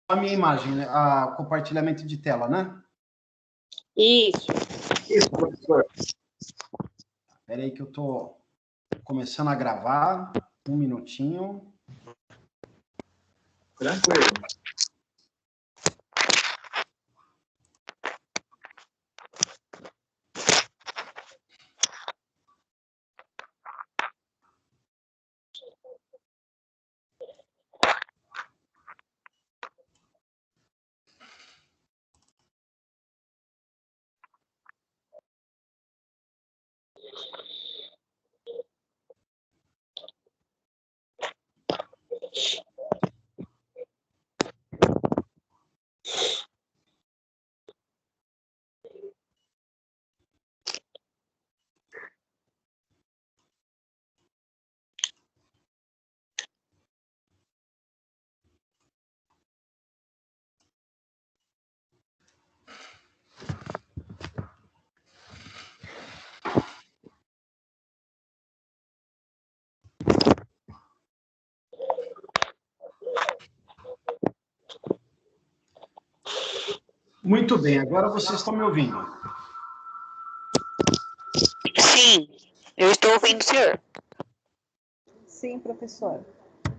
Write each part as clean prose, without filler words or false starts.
a minha imagem, né? Compartilhamento de tela, né? Isso. Isso, professor. Espera aí que eu estou começando a gravar. Um minutinho. Tranquilo. Muito bem, agora vocês estão me ouvindo. Sim, eu estou ouvindo o senhor. Sim, professor.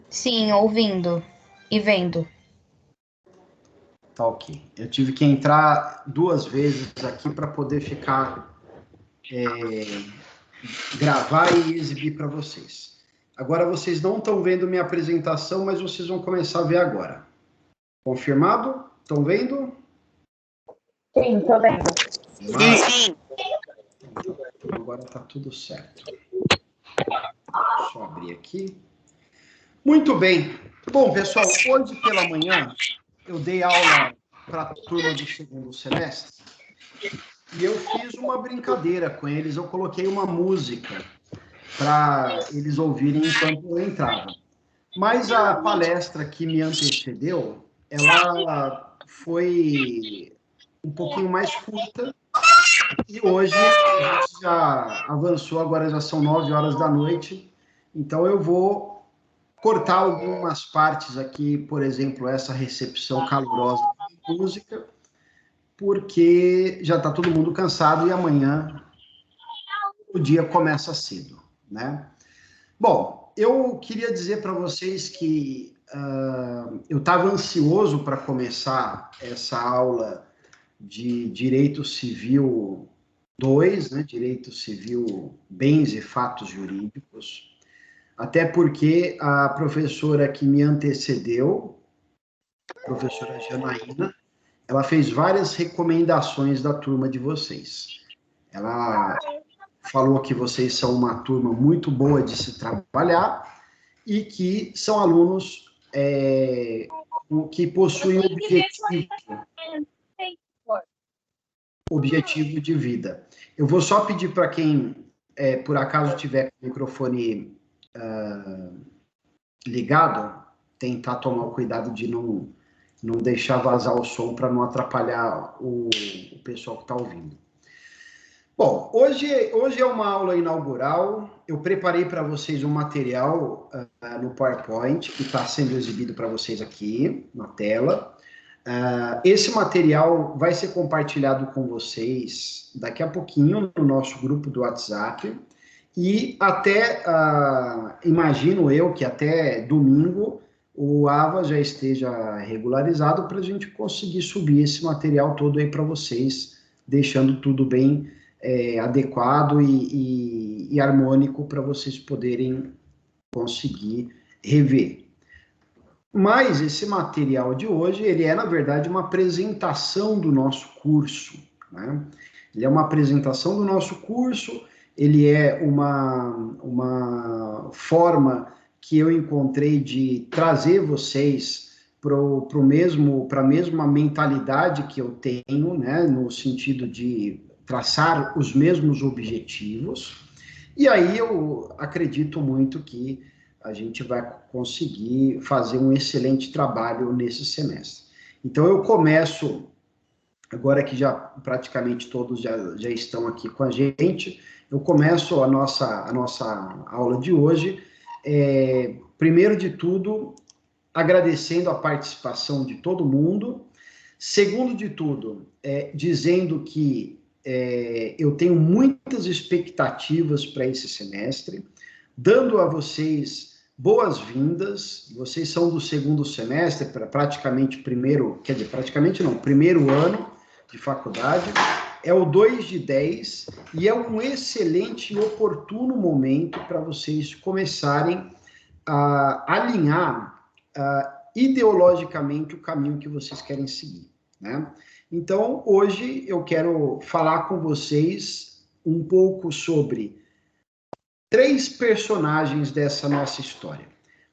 Sim, ouvindo e vendo. Tá ok. Eu tive que entrar 2 vezes aqui para poder ficar, gravar e exibir para vocês. Agora vocês não estão vendo minha apresentação, mas vocês vão começar a ver agora. Confirmado? Estão vendo? Sim, tô vendo. Sim. Então, agora está tudo certo. Deixa eu abrir aqui. Muito bem. Bom, pessoal, hoje pela manhã eu dei aula para a turma do 2º semestre e eu fiz uma brincadeira com eles. Eu coloquei uma música para eles ouvirem enquanto eu entrava. Mas a palestra que me antecedeu, ela foi um pouquinho mais curta. E hoje a gente já avançou, agora já são 9 horas da noite, então eu vou cortar algumas partes aqui, por exemplo, essa recepção calorosa de música, porque já está todo mundo cansado e amanhã o dia começa cedo, né? Bom, eu queria dizer para vocês que eu estava ansioso para começar essa aula de Direito Civil 2, né, Direito Civil, Bens e Fatos Jurídicos, até porque a professora que me antecedeu, a professora Janaína, ela fez várias recomendações da turma de vocês. Ela falou que vocês são uma turma muito boa de se trabalhar e que são alunos que possuem objetivo de vida. Eu vou só pedir para quem, por acaso, tiver com o microfone ligado, tentar tomar o cuidado de não deixar vazar o som para não atrapalhar o pessoal que está ouvindo. Bom, hoje é uma aula inaugural. Eu preparei para vocês um material no PowerPoint que está sendo exibido para vocês aqui na tela. Esse material vai ser compartilhado com vocês daqui a pouquinho no nosso grupo do WhatsApp e até, imagino eu, que até domingo o AVA já esteja regularizado para a gente conseguir subir esse material todo aí para vocês, deixando tudo bem adequado e harmônico para vocês poderem conseguir rever. Mas esse material de hoje, ele é, na verdade, uma apresentação do nosso curso, né? Ele é uma apresentação do nosso curso, ele é uma forma que eu encontrei de trazer vocês para a mesma mentalidade que eu tenho, né? No sentido de traçar os mesmos objetivos. E aí eu acredito muito que a gente vai conseguir fazer um excelente trabalho nesse semestre. Então, eu começo, agora que já praticamente todos já estão aqui com a gente, eu começo a nossa aula de hoje. Primeiro de tudo, agradecendo a participação de todo mundo. Segundo de tudo, dizendo que eu tenho muitas expectativas para esse semestre, dando a vocês boas-vindas. Vocês são do segundo semestre, praticamente primeiro ano de faculdade. É o 2 de 10 e é um excelente e oportuno momento para vocês começarem a alinhar ideologicamente o caminho que vocês querem seguir, né? Então, hoje eu quero falar com vocês um pouco sobre 3 personagens dessa nossa história.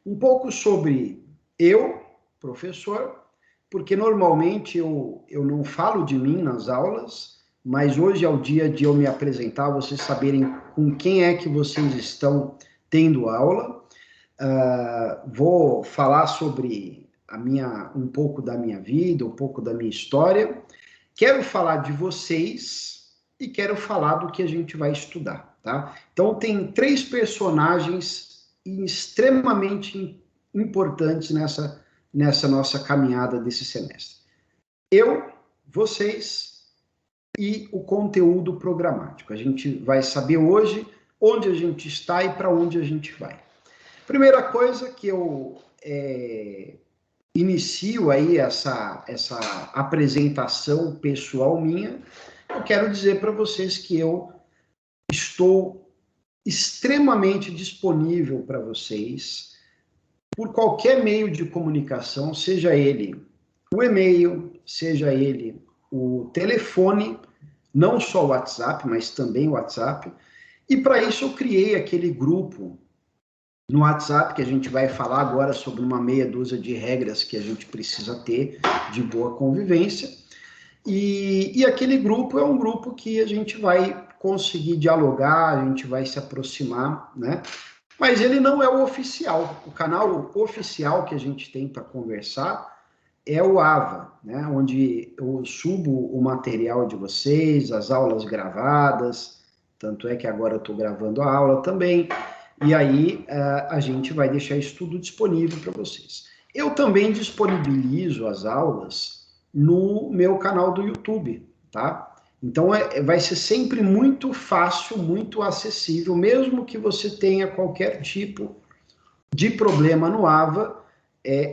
Um pouco sobre eu, professor, porque normalmente eu não falo de mim nas aulas, mas hoje é o dia de eu me apresentar, vocês saberem com quem é que vocês estão tendo aula. Vou falar sobre um pouco da minha vida, um pouco da minha história. Quero falar de vocês e quero falar do que a gente vai estudar, tá? Então, tem 3 personagens extremamente importantes nessa nossa caminhada desse semestre. Eu, vocês e o conteúdo programático. A gente vai saber hoje onde a gente está e para onde a gente vai. Primeira coisa que eu inicio aí essa apresentação pessoal minha, eu quero dizer para vocês que eu estou extremamente disponível para vocês por qualquer meio de comunicação, seja ele o e-mail, seja ele o telefone, não só o WhatsApp, mas também o WhatsApp. E para isso eu criei aquele grupo no WhatsApp, que a gente vai falar agora sobre uma meia dúzia de regras que a gente precisa ter de boa convivência. E aquele grupo é um grupo que a gente vai conseguir dialogar, a gente vai se aproximar, né? Mas ele não é o oficial. O canal oficial que a gente tem para conversar é o AVA, né? Onde eu subo o material de vocês, as aulas gravadas, tanto é que agora eu estou gravando a aula também. E aí a gente vai deixar isso tudo disponível para vocês. Eu também disponibilizo as aulas no meu canal do YouTube, tá? Então vai ser sempre muito fácil, muito acessível, mesmo que você tenha qualquer tipo de problema no AVA,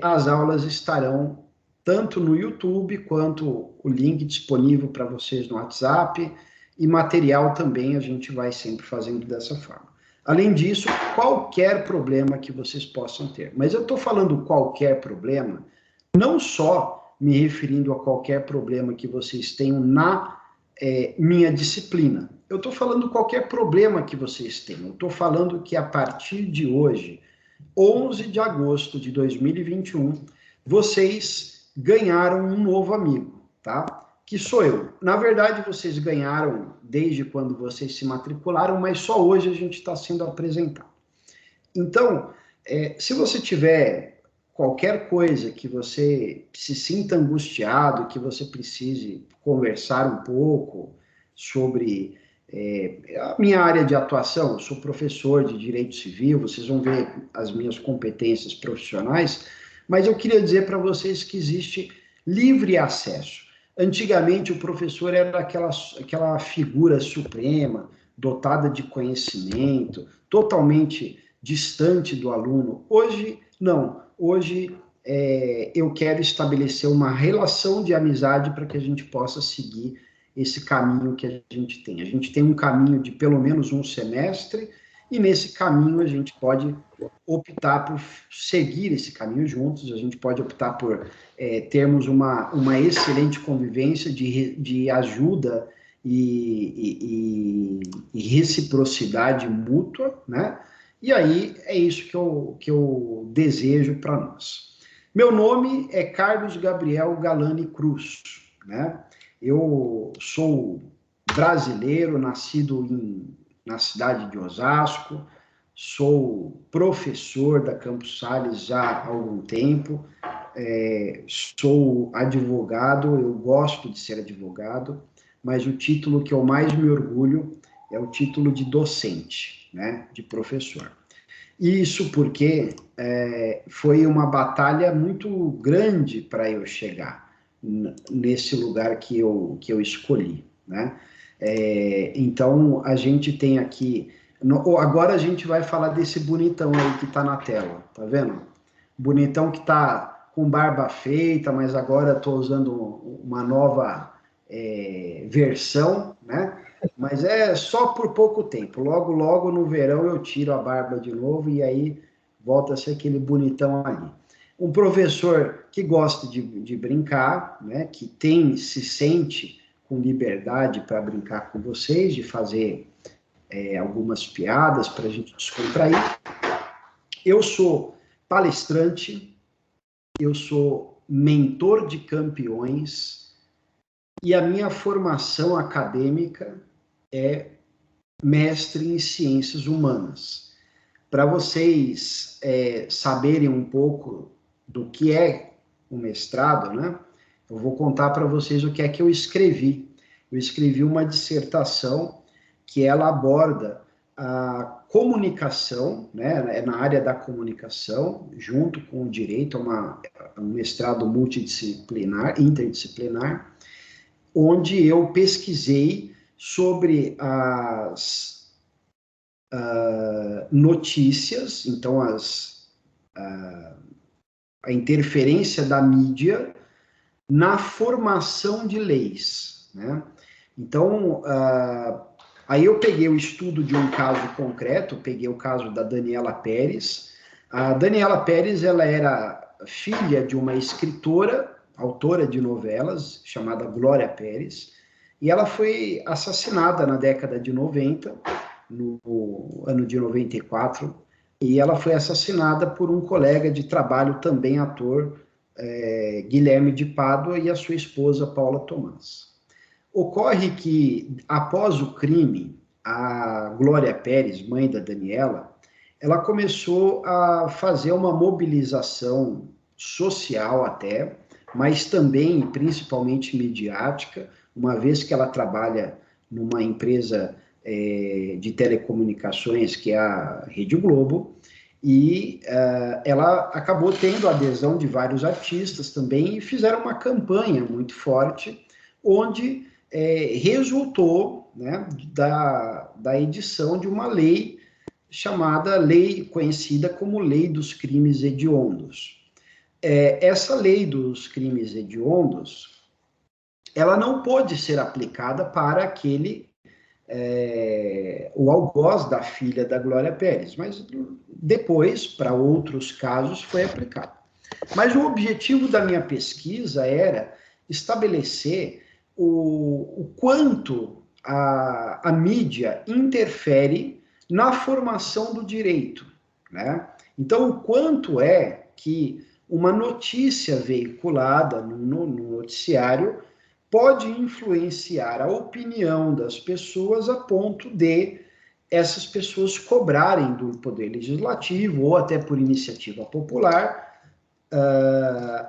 as aulas estarão tanto no YouTube quanto o link disponível para vocês no WhatsApp, e material também a gente vai sempre fazendo dessa forma. Além disso, qualquer problema que vocês possam ter. Mas eu estou falando qualquer problema, não só me referindo a qualquer problema que vocês tenham na minha disciplina. Eu estou falando qualquer problema que vocês tenham. Eu estou falando que a partir de hoje, 11 de agosto de 2021, vocês ganharam um novo amigo, tá? Que sou eu. Na verdade, vocês ganharam desde quando vocês se matricularam, mas só hoje a gente está sendo apresentado. Então, se você tiver qualquer coisa que você se sinta angustiado, que você precise conversar um pouco sobre a minha área de atuação, eu sou professor de Direito Civil, vocês vão ver as minhas competências profissionais, mas eu queria dizer para vocês que existe livre acesso. Antigamente, o professor era aquela figura suprema, dotada de conhecimento, totalmente distante do aluno. Hoje, não. Hoje, eu quero estabelecer uma relação de amizade para que a gente possa seguir esse caminho que a gente tem. A gente tem um caminho de pelo menos um semestre, e nesse caminho a gente pode optar por seguir esse caminho juntos, a gente pode optar por termos uma excelente convivência de ajuda e reciprocidade mútua, né? E aí é isso que eu desejo para nós. Meu nome é Carlos Gabriel Galani Cruz, né? Eu sou brasileiro, nascido na cidade de Osasco, sou professor da Campos Sales já há algum tempo, sou advogado, eu gosto de ser advogado, mas o título que eu mais me orgulho é o título de docente, né, de professor. Isso porque foi uma batalha muito grande para eu chegar nesse lugar que eu escolhi, né? Então, a gente tem aqui... agora a gente vai falar desse bonitão aí que está na tela, tá vendo? Bonitão que está com barba feita, mas agora estou usando uma nova versão, né? Mas é só por pouco tempo. Logo, logo no verão eu tiro a barba de novo e aí volta a ser aquele bonitão ali. Um professor que gosta de brincar, né? Que se sente com liberdade para brincar com vocês, de fazer algumas piadas para a gente descontrair. Eu sou palestrante, eu sou mentor de campeões e a minha formação acadêmica é mestre em ciências humanas. Para vocês saberem um pouco do que é o mestrado, né? Eu vou contar para vocês o que é que eu escrevi. Eu escrevi uma dissertação que ela aborda a comunicação, né, na área da comunicação, junto com o direito, um mestrado multidisciplinar, interdisciplinar, onde eu pesquisei sobre as notícias, então a interferência da mídia na formação de leis, né? Então, aí eu peguei o estudo de um caso concreto, peguei o caso da Daniela Pérez. A Daniela Pérez, ela era filha de uma escritora, autora de novelas, chamada Glória Pérez, e ela foi assassinada na década de 90, no ano de 94, e ela foi assassinada por um colega de trabalho, também ator, Guilherme de Pádua, e a sua esposa, Paula Tomás. Ocorre que, após o crime, a Glória Pérez, mãe da Daniela, ela começou a fazer uma mobilização social até, mas também, principalmente, midiática, uma vez que ela trabalha numa empresa de telecomunicações, que é a Rede Globo, e ela acabou tendo a adesão de vários artistas também, e fizeram uma campanha muito forte, onde resultou, né, da edição de uma lei chamada lei, conhecida como Lei dos Crimes Hediondos. Essa lei dos crimes hediondos, ela não pôde ser aplicada para o algoz da filha da Glória Pérez, mas depois, para outros casos, foi aplicado. Mas o objetivo da minha pesquisa era estabelecer o quanto a mídia interfere na formação do direito, né? Então, o quanto é que uma notícia veiculada no noticiário pode influenciar a opinião das pessoas a ponto de essas pessoas cobrarem do Poder Legislativo, ou até por iniciativa popular,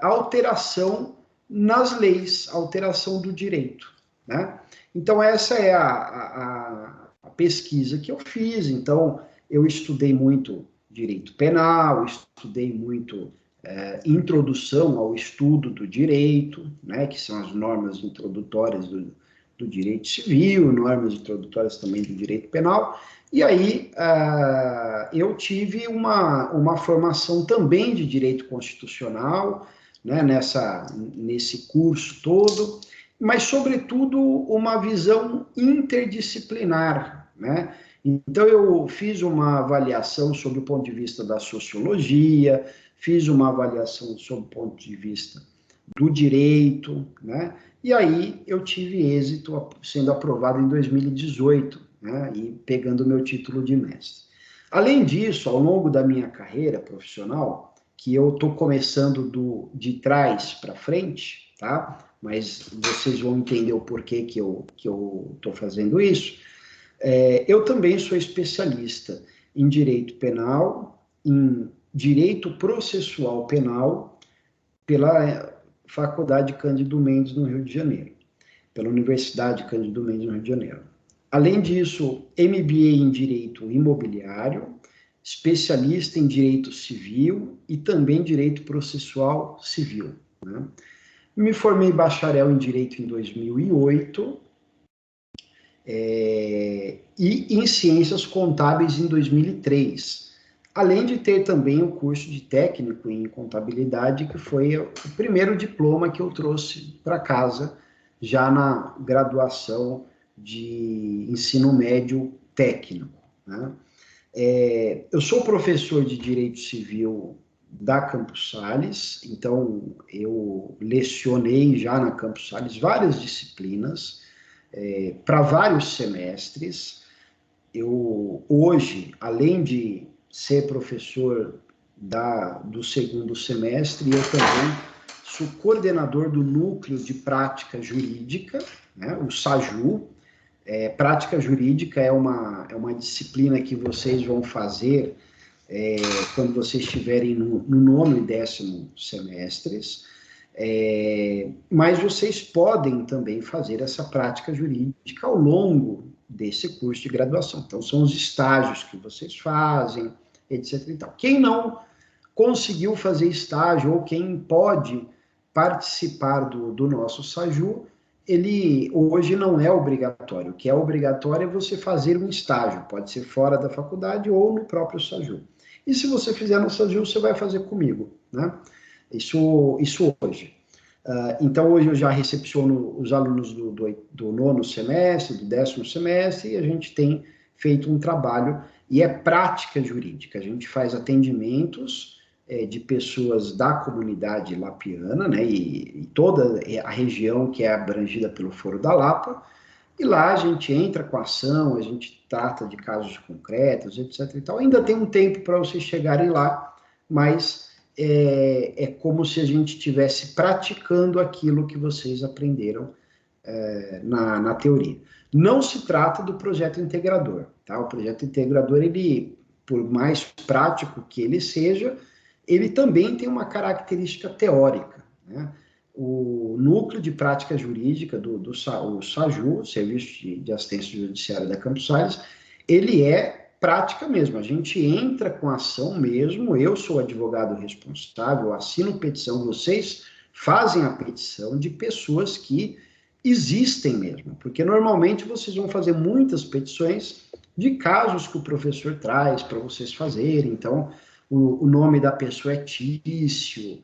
alteração nas leis, alteração do direito, né? Então, essa é a pesquisa que eu fiz. Então, eu estudei muito direito penal, estudei muito introdução ao estudo do direito, né, que são as normas introdutórias do direito civil, normas introdutórias também do direito penal, e aí eu tive uma formação também de direito constitucional, né, nesse curso todo, mas, sobretudo, uma visão interdisciplinar, né? Então, eu fiz uma avaliação sob o ponto de vista da sociologia, fiz uma avaliação sob o ponto de vista do direito, né? E aí eu tive êxito sendo aprovado em 2018, né? E pegando o meu título de mestre. Além disso, ao longo da minha carreira profissional, que eu estou começando de trás para frente, tá? Mas vocês vão entender o porquê que eu estou fazendo isso. Eu também sou especialista em direito penal, em direito processual penal, pela Faculdade Cândido Mendes, no Rio de Janeiro, pela Universidade Cândido Mendes, no Rio de Janeiro. Além disso, MBA em Direito Imobiliário, especialista em direito civil e também direito processual civil, né? Me formei bacharel em direito em 2008 e em ciências contábeis em 2003, além de ter também o curso de técnico em contabilidade, que foi o primeiro diploma que eu trouxe para casa, já na graduação de ensino médio técnico, né? Eu sou professor de Direito Civil da Campos Sales, então eu lecionei já na Campos Sales várias disciplinas, para vários semestres. Eu, hoje, além de ser professor do segundo semestre, eu também sou coordenador do Núcleo de Prática Jurídica, né, o SAJU. Prática Jurídica é uma disciplina que vocês vão fazer quando vocês estiverem no nono e 10º semestres, mas vocês podem também fazer essa prática jurídica ao longo desse curso de graduação. Então, são os estágios que vocês fazem, etc. E tal. Quem não conseguiu fazer estágio ou quem pode participar do nosso SAJU, ele hoje não é obrigatório. O que é obrigatório é você fazer um estágio, pode ser fora da faculdade ou no próprio SAJU. E se você fizer no SAJU, você vai fazer comigo, né? Isso hoje. Então, hoje eu já recepciono os alunos do nono semestre, do 10º semestre, e a gente tem feito um trabalho, e é prática jurídica. A gente faz atendimentos de pessoas da comunidade lapiana, né, e toda a região que é abrangida pelo Foro da Lapa, e lá a gente entra com a ação, a gente trata de casos concretos, etc. e tal. Ainda tem um tempo para vocês chegarem lá, mas é como se a gente estivesse praticando aquilo que vocês aprenderam na teoria. Não se trata do projeto integrador, tá? O projeto integrador, ele, por mais prático que ele seja, ele também tem uma característica teórica, né? O Núcleo de Prática Jurídica o SAJU, Serviço de Assistência Judiciária da Campos Sales, ele é prática mesmo, a gente entra com ação mesmo, eu sou advogado responsável, assino petição, vocês fazem a petição de pessoas que existem mesmo, porque normalmente vocês vão fazer muitas petições de casos que o professor traz para vocês fazerem, então o nome da pessoa é Tício,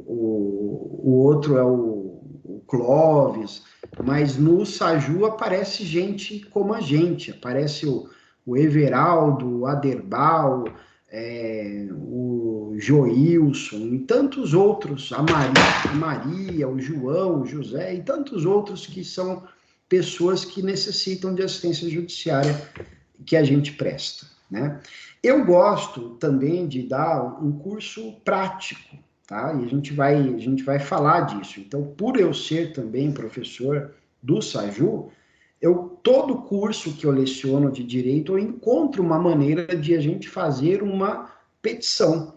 o outro é o Clóvis, mas no SAJU aparece gente como a gente, aparece o Everaldo, o Aderbal, o Joilson e tantos outros, a Maria, o João, o José e tantos outros que são pessoas que necessitam de assistência judiciária que a gente presta, né? Eu gosto também de dar um curso prático, tá? E a gente vai falar disso. Então, por eu ser também professor do SAJU, todo curso que eu leciono de direito, eu encontro uma maneira de a gente fazer uma petição.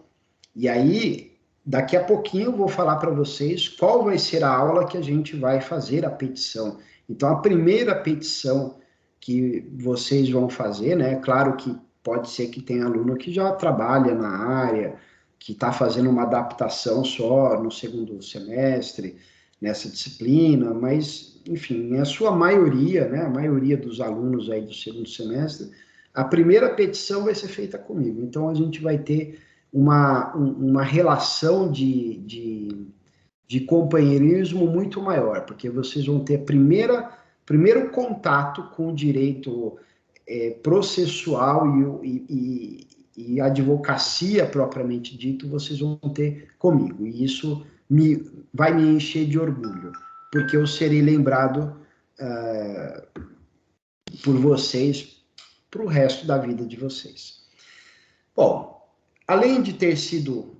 E aí, daqui a pouquinho eu vou falar para vocês qual vai ser a aula que a gente vai fazer a petição. Então, a primeira petição que vocês vão fazer, né? Claro que pode ser que tenha aluno que já trabalha na área, que está fazendo uma adaptação só no segundo semestre, nessa disciplina, mas, enfim, a sua maioria, né, a maioria dos alunos aí do segundo semestre, a primeira petição vai ser feita comigo. Então, a gente vai ter uma relação de companheirismo muito maior, porque vocês vão ter primeiro contato com o direito processual e advocacia propriamente dito, vocês vão ter comigo. E isso vai me encher de orgulho, porque eu serei lembrado por vocês para o resto da vida de vocês. Bom, além de ter sido,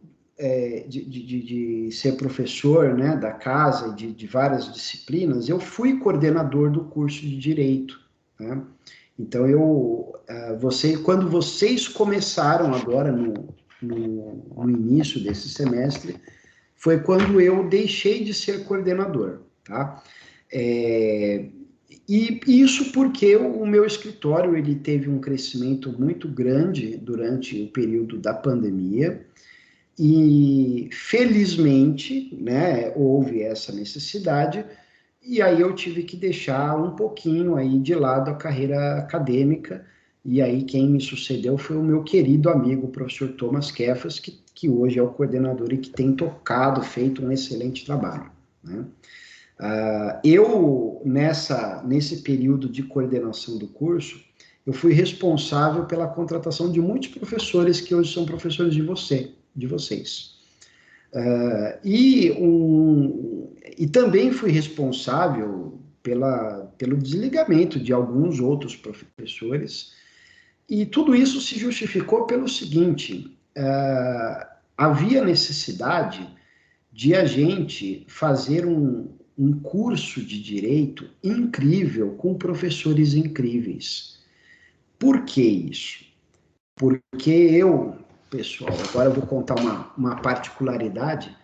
de ser professor, né, da casa, de várias disciplinas, eu fui coordenador do curso de Direito, né? Então, quando vocês começaram agora no início desse semestre, foi quando eu deixei de ser coordenador, tá? E isso porque o meu escritório ele teve um crescimento muito grande durante o período da pandemia e, felizmente, né, houve essa necessidade e aí eu tive que deixar um pouquinho aí de lado a carreira acadêmica e aí quem me sucedeu foi o meu querido amigo, o professor Thomas Kefas, que hoje é o coordenador e que tem tocado, feito um excelente trabalho, né? Nesse período de coordenação do curso, eu fui responsável pela contratação de muitos professores que hoje são professores de vocês. E também fui responsável pelo desligamento de alguns outros professores, e tudo isso se justificou pelo seguinte, havia necessidade de a gente fazer um curso de direito incrível, com professores incríveis. Por que isso? Porque eu, pessoal, agora eu vou contar uma particularidade,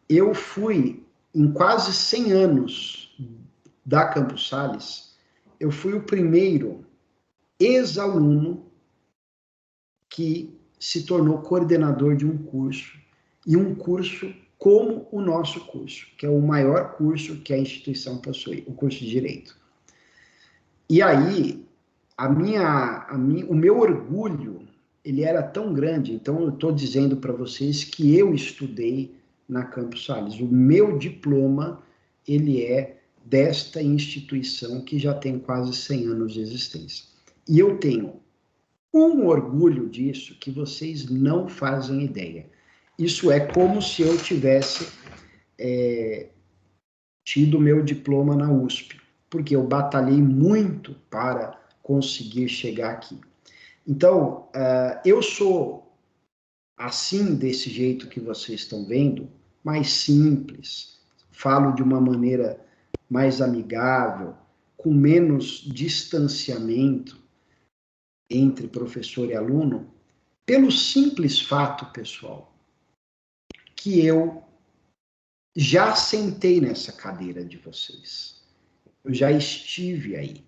eu fui, em quase 100 anos da Campos Sales, eu fui o primeiro ex-aluno que se tornou coordenador de um curso, e um curso como o nosso curso, que é o maior curso que a instituição possui, o curso de Direito. E aí, o meu orgulho, ele era tão grande, então eu estou dizendo para vocês que eu estudei na Campos Sales. O meu diploma, ele é desta instituição que já tem quase 100 anos de existência. E eu tenho um orgulho disso que vocês não fazem ideia. Isso é como se eu tivesse tido meu diploma na USP, porque eu batalhei muito para conseguir chegar aqui. Então, eu sou assim, desse jeito que vocês estão vendo, mais simples, falo de uma maneira mais amigável, com menos distanciamento entre professor e aluno, pelo simples fato, pessoal, que eu já sentei nessa cadeira de vocês. Eu já estive aí.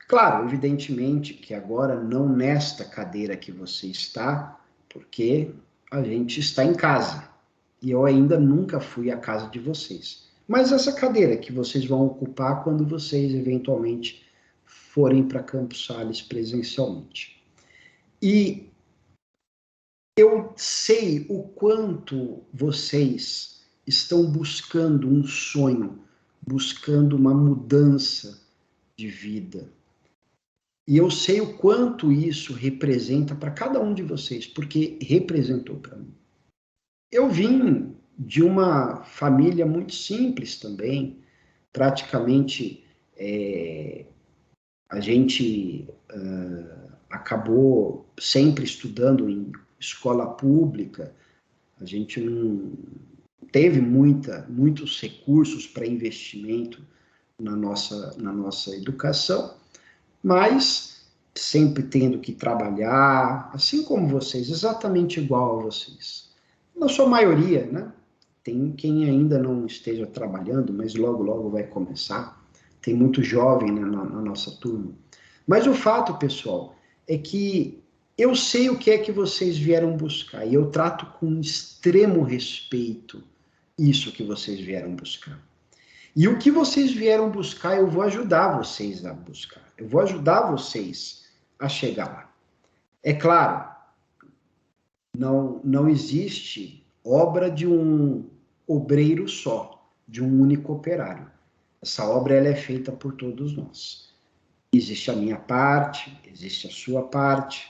Claro, evidentemente que agora não nesta cadeira que você está, porque a gente está em casa. E eu ainda nunca fui à casa de vocês. Mas essa cadeira que vocês vão ocupar quando vocês eventualmente forem para Campos Sales presencialmente. E eu sei o quanto vocês estão buscando um sonho, buscando uma mudança de vida. E eu sei o quanto isso representa para cada um de vocês, porque representou para mim. Eu vim de uma família muito simples também, praticamente a gente acabou sempre estudando em escola pública, a gente não teve muitos recursos para investimento na nossa educação, mas sempre tendo que trabalhar, assim como vocês, exatamente igual a vocês. Na sua maioria, né? Tem quem ainda não esteja trabalhando, mas logo vai começar. Tem muito jovem, né, na nossa turma. Mas o fato, pessoal, é que eu sei o que é que vocês vieram buscar, e eu trato com extremo respeito isso que vocês vieram buscar. E o que vocês vieram buscar, eu vou ajudar vocês a buscar. Eu vou ajudar vocês a chegar lá. É claro, não existe obra de um obreiro só, de um único operário. Essa obra ela é feita por todos nós. Existe a minha parte, existe a sua parte.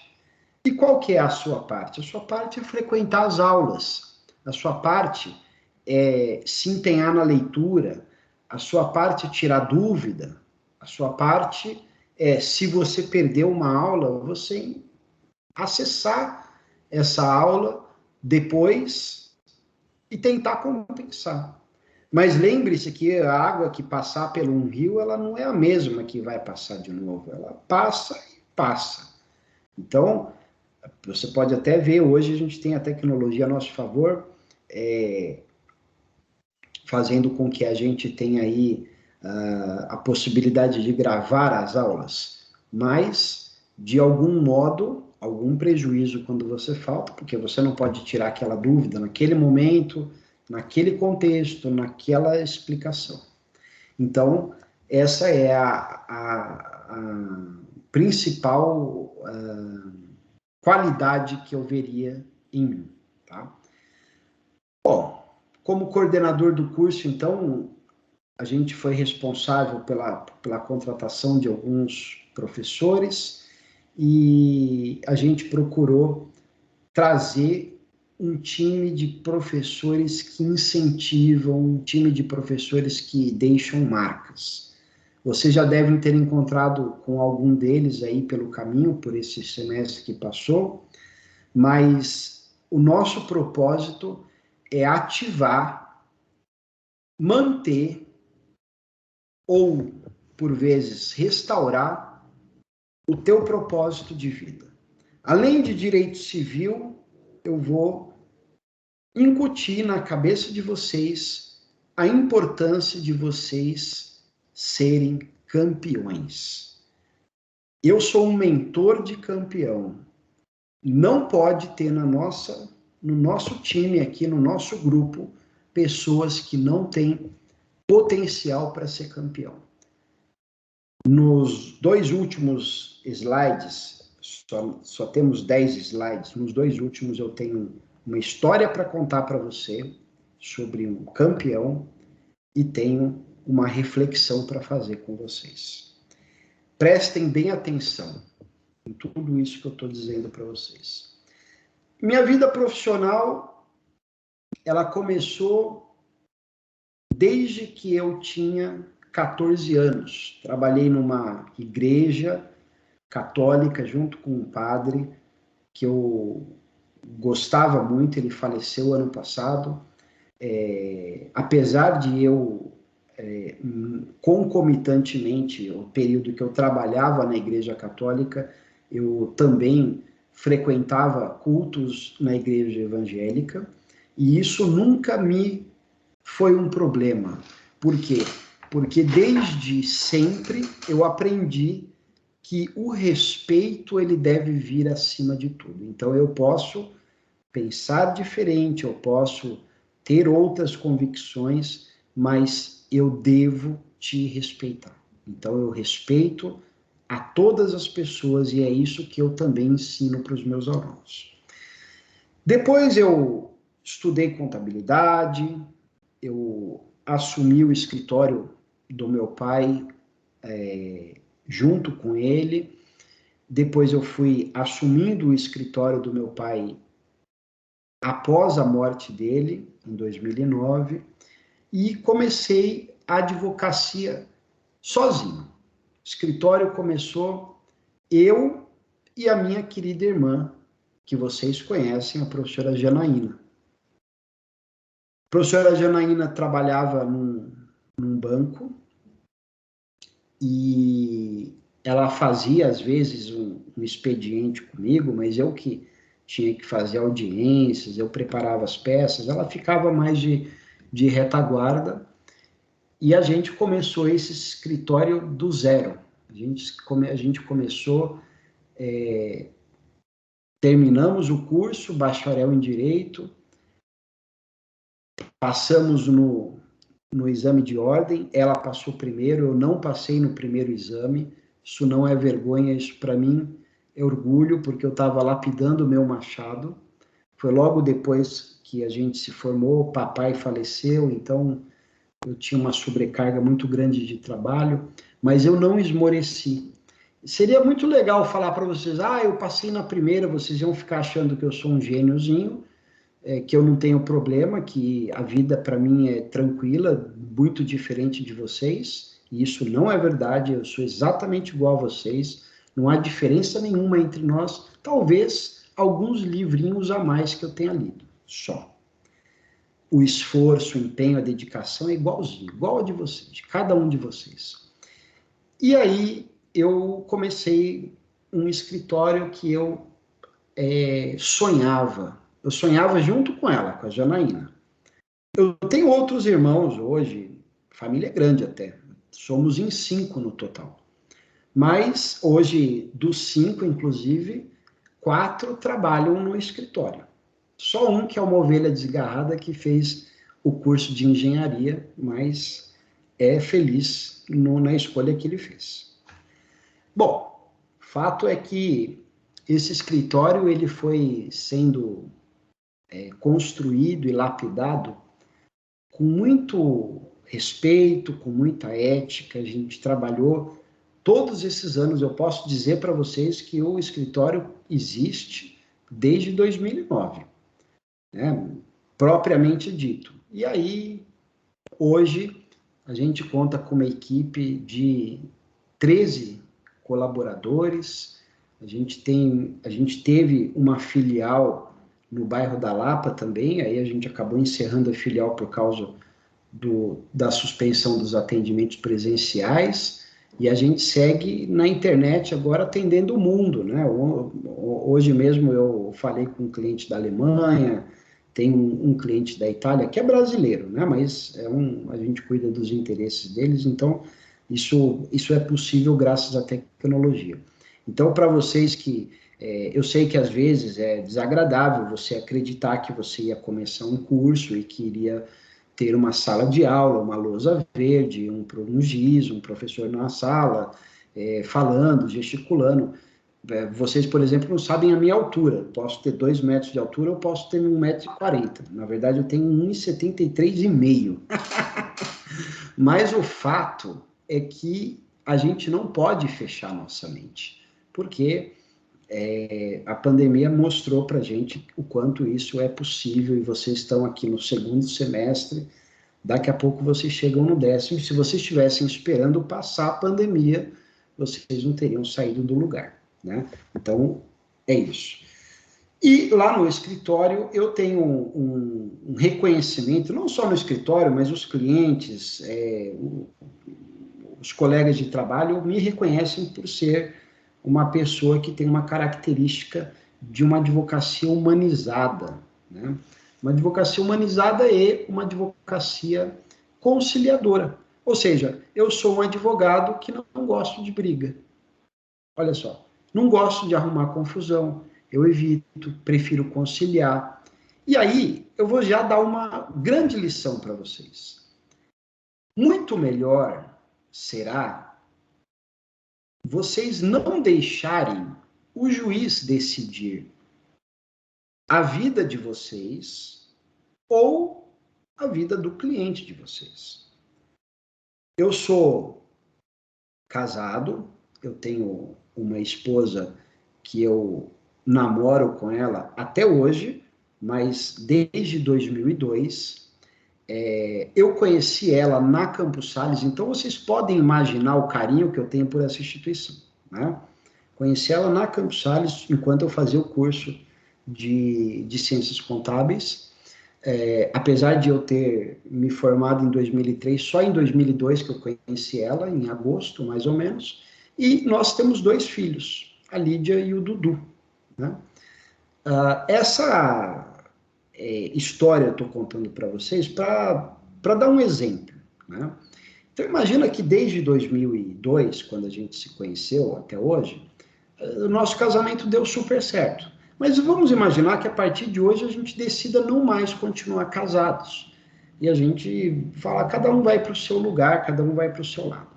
E qual que é a sua parte? A sua parte é frequentar as aulas. A sua parte é se empenhar na leitura. A sua parte é tirar dúvida. A sua parte é, se você perdeu uma aula, você acessar essa aula depois e tentar compensar. Mas lembre-se que a água que passar por um rio, ela não é a mesma que vai passar de novo. Ela passa e passa. Então, você pode até ver, hoje a gente tem a tecnologia a nosso favor, fazendo com que a gente tenha aí a possibilidade de gravar as aulas, mas, de algum modo, algum prejuízo quando você falta, porque você não pode tirar aquela dúvida naquele momento, naquele contexto, naquela explicação. Então, essa é a principal qualidade que eu veria em mim, tá? Bom, como coordenador do curso, então, a gente foi responsável pela contratação de alguns professores e a gente procurou trazer um time de professores que incentivam, um time de professores que deixam marcas. Vocês já devem ter encontrado com algum deles aí pelo caminho, por esse semestre que passou, mas o nosso propósito é ativar, manter ou, por vezes, restaurar o teu propósito de vida. Além de direito civil, eu vou incutir na cabeça de vocês a importância de vocês serem campeões. Eu sou um mentor de campeão. Não pode ter no nosso time aqui, no nosso grupo, pessoas que não têm potencial para ser campeão. Nos 2 últimos slides, só temos 10 slides, nos 2 últimos eu tenho uma história para contar para você sobre um campeão e tenho uma reflexão para fazer com vocês. Prestem bem atenção em tudo isso que eu estou dizendo para vocês. Minha vida profissional, ela começou desde que eu tinha 14 anos. Trabalhei numa igreja católica junto com um padre que eu gostava muito, ele faleceu ano passado. Apesar de eu, concomitantemente, o período que eu trabalhava na igreja católica, eu também frequentava cultos na igreja evangélica, e isso nunca me foi um problema. Por quê? Porque desde sempre eu aprendi que o respeito ele deve vir acima de tudo. Então eu posso pensar diferente, eu posso ter outras convicções, mas eu devo te respeitar. Então eu respeito a todas as pessoas e é isso que eu também ensino para os meus alunos. Depois eu estudei contabilidade, eu assumi o escritório do meu pai junto com ele. Depois eu fui assumindo o escritório do meu pai após a morte dele, em 2009, e comecei a advocacia sozinho. O escritório começou eu e a minha querida irmã, que vocês conhecem, a professora Janaína. A professora Janaína trabalhava num banco e ela fazia, às vezes, um expediente comigo, mas eu que tinha que fazer audiências, eu preparava as peças, ela ficava mais de retaguarda, e a gente começou esse escritório do zero. A gente começou, terminamos o curso, bacharel em Direito, passamos no exame de ordem, ela passou primeiro, eu não passei no primeiro exame, isso não é vergonha, isso para mim é orgulho, porque eu estava lapidando o meu machado. Foi logo depois que a gente se formou, o papai faleceu, então eu tinha uma sobrecarga muito grande de trabalho, mas eu não esmoreci. Seria muito legal falar para vocês, eu passei na primeira, vocês iam ficar achando que eu sou um gêniozinho, que eu não tenho problema, que a vida para mim é tranquila, muito diferente de vocês, e isso não é verdade, eu sou exatamente igual a vocês, não há diferença nenhuma entre nós, talvez alguns livrinhos a mais que eu tenha lido, só. O esforço, o empenho, a dedicação é igualzinho, igual a de vocês, de cada um de vocês. E aí eu comecei um escritório que eu sonhava junto com ela, com a Janaína. Eu tenho outros irmãos hoje, família grande até, Somos em 5 no total. Mas, hoje, dos 5, inclusive, 4 trabalham no escritório. Só um, que é uma ovelha desgarrada, que fez o curso de engenharia, mas é feliz na escolha que ele fez. Bom, fato é que esse escritório ele foi sendo construído e lapidado com muito respeito, com muita ética. A gente trabalhou todos esses anos. Eu posso dizer para vocês que o escritório existe desde 2009, né? Propriamente dito. E aí, hoje, a gente conta com uma equipe de 13 colaboradores. A gente teve uma filial no bairro da Lapa também, aí a gente acabou encerrando a filial por causa da suspensão dos atendimentos presenciais, e a gente segue na internet agora atendendo o mundo, né? Hoje mesmo eu falei com um cliente da Alemanha, tem um cliente da Itália, que é brasileiro, né? Mas a gente cuida dos interesses deles, então isso é possível graças à tecnologia. Então, para vocês que... eu sei que às vezes é desagradável você acreditar que você ia começar um curso e que iria ter uma sala de aula, uma lousa verde, um giz, um professor na sala, falando, gesticulando. Vocês, por exemplo, não sabem a minha altura. Posso ter 2 metros de altura, ou posso ter 1,40 m. Na verdade, eu tenho 1,73,5 m. Mas o fato é que a gente não pode fechar nossa mente, porque a pandemia mostrou para a gente o quanto isso é possível, e vocês estão aqui no 2º semestre, daqui a pouco vocês chegam no 10º, se vocês estivessem esperando passar a pandemia, vocês não teriam saído do lugar, né? Então, é isso. E lá no escritório, eu tenho um reconhecimento, não só no escritório, mas os clientes, os colegas de trabalho me reconhecem por ser uma pessoa que tem uma característica de uma advocacia humanizada, né? Uma advocacia humanizada e uma advocacia conciliadora. Ou seja, eu sou um advogado que não gosto de briga. Olha só, não gosto de arrumar confusão, eu evito, prefiro conciliar. E aí, eu vou já dar uma grande lição para vocês. Muito melhor será vocês não deixarem o juiz decidir a vida de vocês ou a vida do cliente de vocês. Eu sou casado, eu tenho uma esposa que eu namoro com ela até hoje, mas desde 2002... eu conheci ela na Campos Sales, então vocês podem imaginar o carinho que eu tenho por essa instituição, né? Conheci ela na Campos Sales, enquanto eu fazia o curso de Ciências Contábeis, apesar de eu ter me formado em 2003, só em 2002 que eu conheci ela, em agosto, mais ou menos, e nós temos 2 filhos, a Lídia e o Dudu, né? Essa história eu estou contando para vocês para dar um exemplo, né? Então, imagina que desde 2002, quando a gente se conheceu até hoje, o nosso casamento deu super certo. Mas vamos imaginar que a partir de hoje a gente decida não mais continuar casados. E a gente fala, cada um vai para o seu lugar, cada um vai para o seu lado.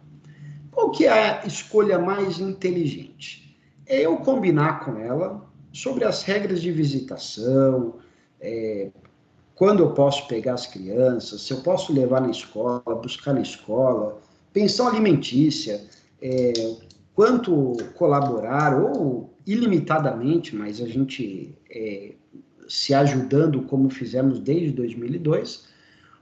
Qual que é a escolha mais inteligente? É eu combinar com ela sobre as regras de visitação, quando eu posso pegar as crianças, se eu posso levar na escola, buscar na escola, pensão alimentícia, quanto colaborar, ou ilimitadamente, mas a gente se ajudando como fizemos desde 2002,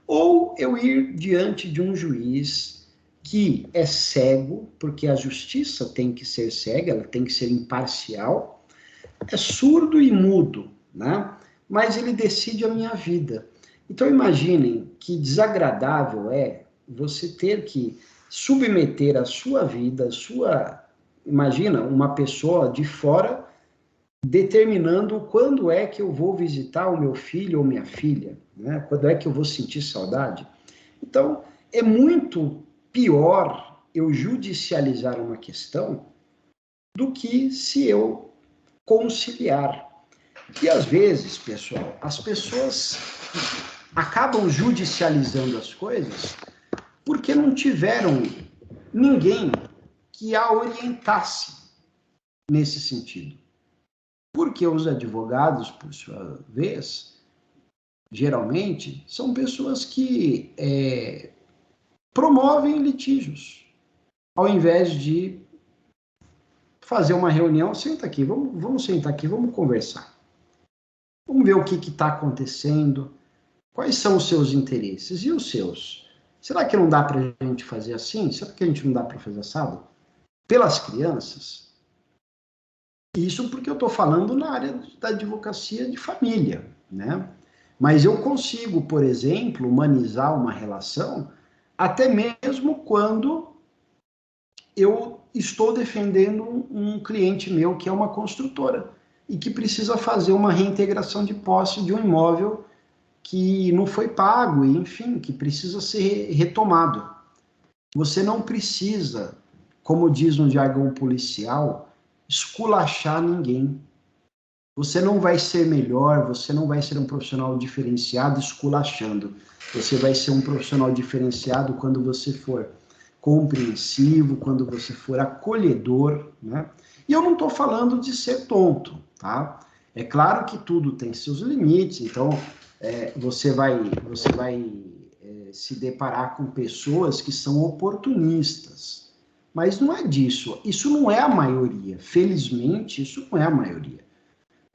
ou eu ir diante de um juiz que é cego, porque a justiça tem que ser cega, ela tem que ser imparcial, é surdo e mudo, né? Mas ele decide a minha vida. Então, imaginem que desagradável é você ter que submeter a sua vida, imagina, uma pessoa de fora determinando quando é que eu vou visitar o meu filho ou minha filha, né? Quando é que eu vou sentir saudade. Então, é muito pior eu judicializar uma questão do que se eu conciliar. E às vezes, pessoal, as pessoas acabam judicializando as coisas porque não tiveram ninguém que a orientasse nesse sentido. Porque os advogados, por sua vez, geralmente, são pessoas que promovem litígios, ao invés de fazer uma reunião. Senta aqui, vamos sentar aqui, vamos conversar. Vamos ver o que está acontecendo, quais são os seus interesses e os seus. Será que não dá para a gente fazer assim? Será que a gente não dá para fazer assado? Pelas crianças? Isso porque eu estou falando na área da advocacia de família, né? Mas eu consigo, por exemplo, humanizar uma relação até mesmo quando eu estou defendendo um cliente meu que é uma construtora e que precisa fazer uma reintegração de posse de um imóvel que não foi pago, e, enfim, que precisa ser retomado. Você não precisa, como diz no jargão policial, esculachar ninguém. Você não vai ser melhor, você não vai ser um profissional diferenciado esculachando. Você vai ser um profissional diferenciado quando você for compreensivo, quando você for acolhedor, né? E eu não estou falando de ser tonto, tá? É claro que tudo tem seus limites, então você vai se deparar com pessoas que são oportunistas, mas não é disso, isso não é a maioria, felizmente isso não é a maioria.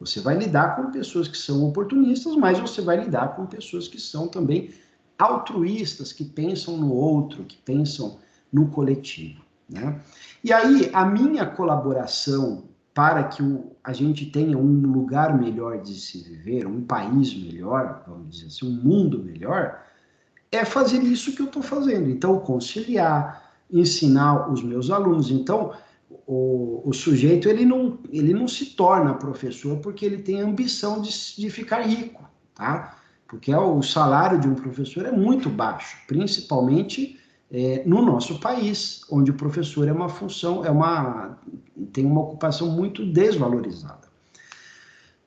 Você vai lidar com pessoas que são oportunistas, mas você vai lidar com pessoas que são também altruístas, que pensam no outro, que pensam no coletivo, né? E aí, a minha colaboração para que a gente tenha um lugar melhor de se viver, um país melhor, vamos dizer assim, um mundo melhor, é fazer isso que eu estou fazendo. Então, conciliar, ensinar os meus alunos. Então, o sujeito, ele não se torna professor porque ele tem a ambição de ficar rico, tá? Porque o salário de um professor é muito baixo, principalmente no nosso país, onde o professor é uma função, tem uma ocupação muito desvalorizada.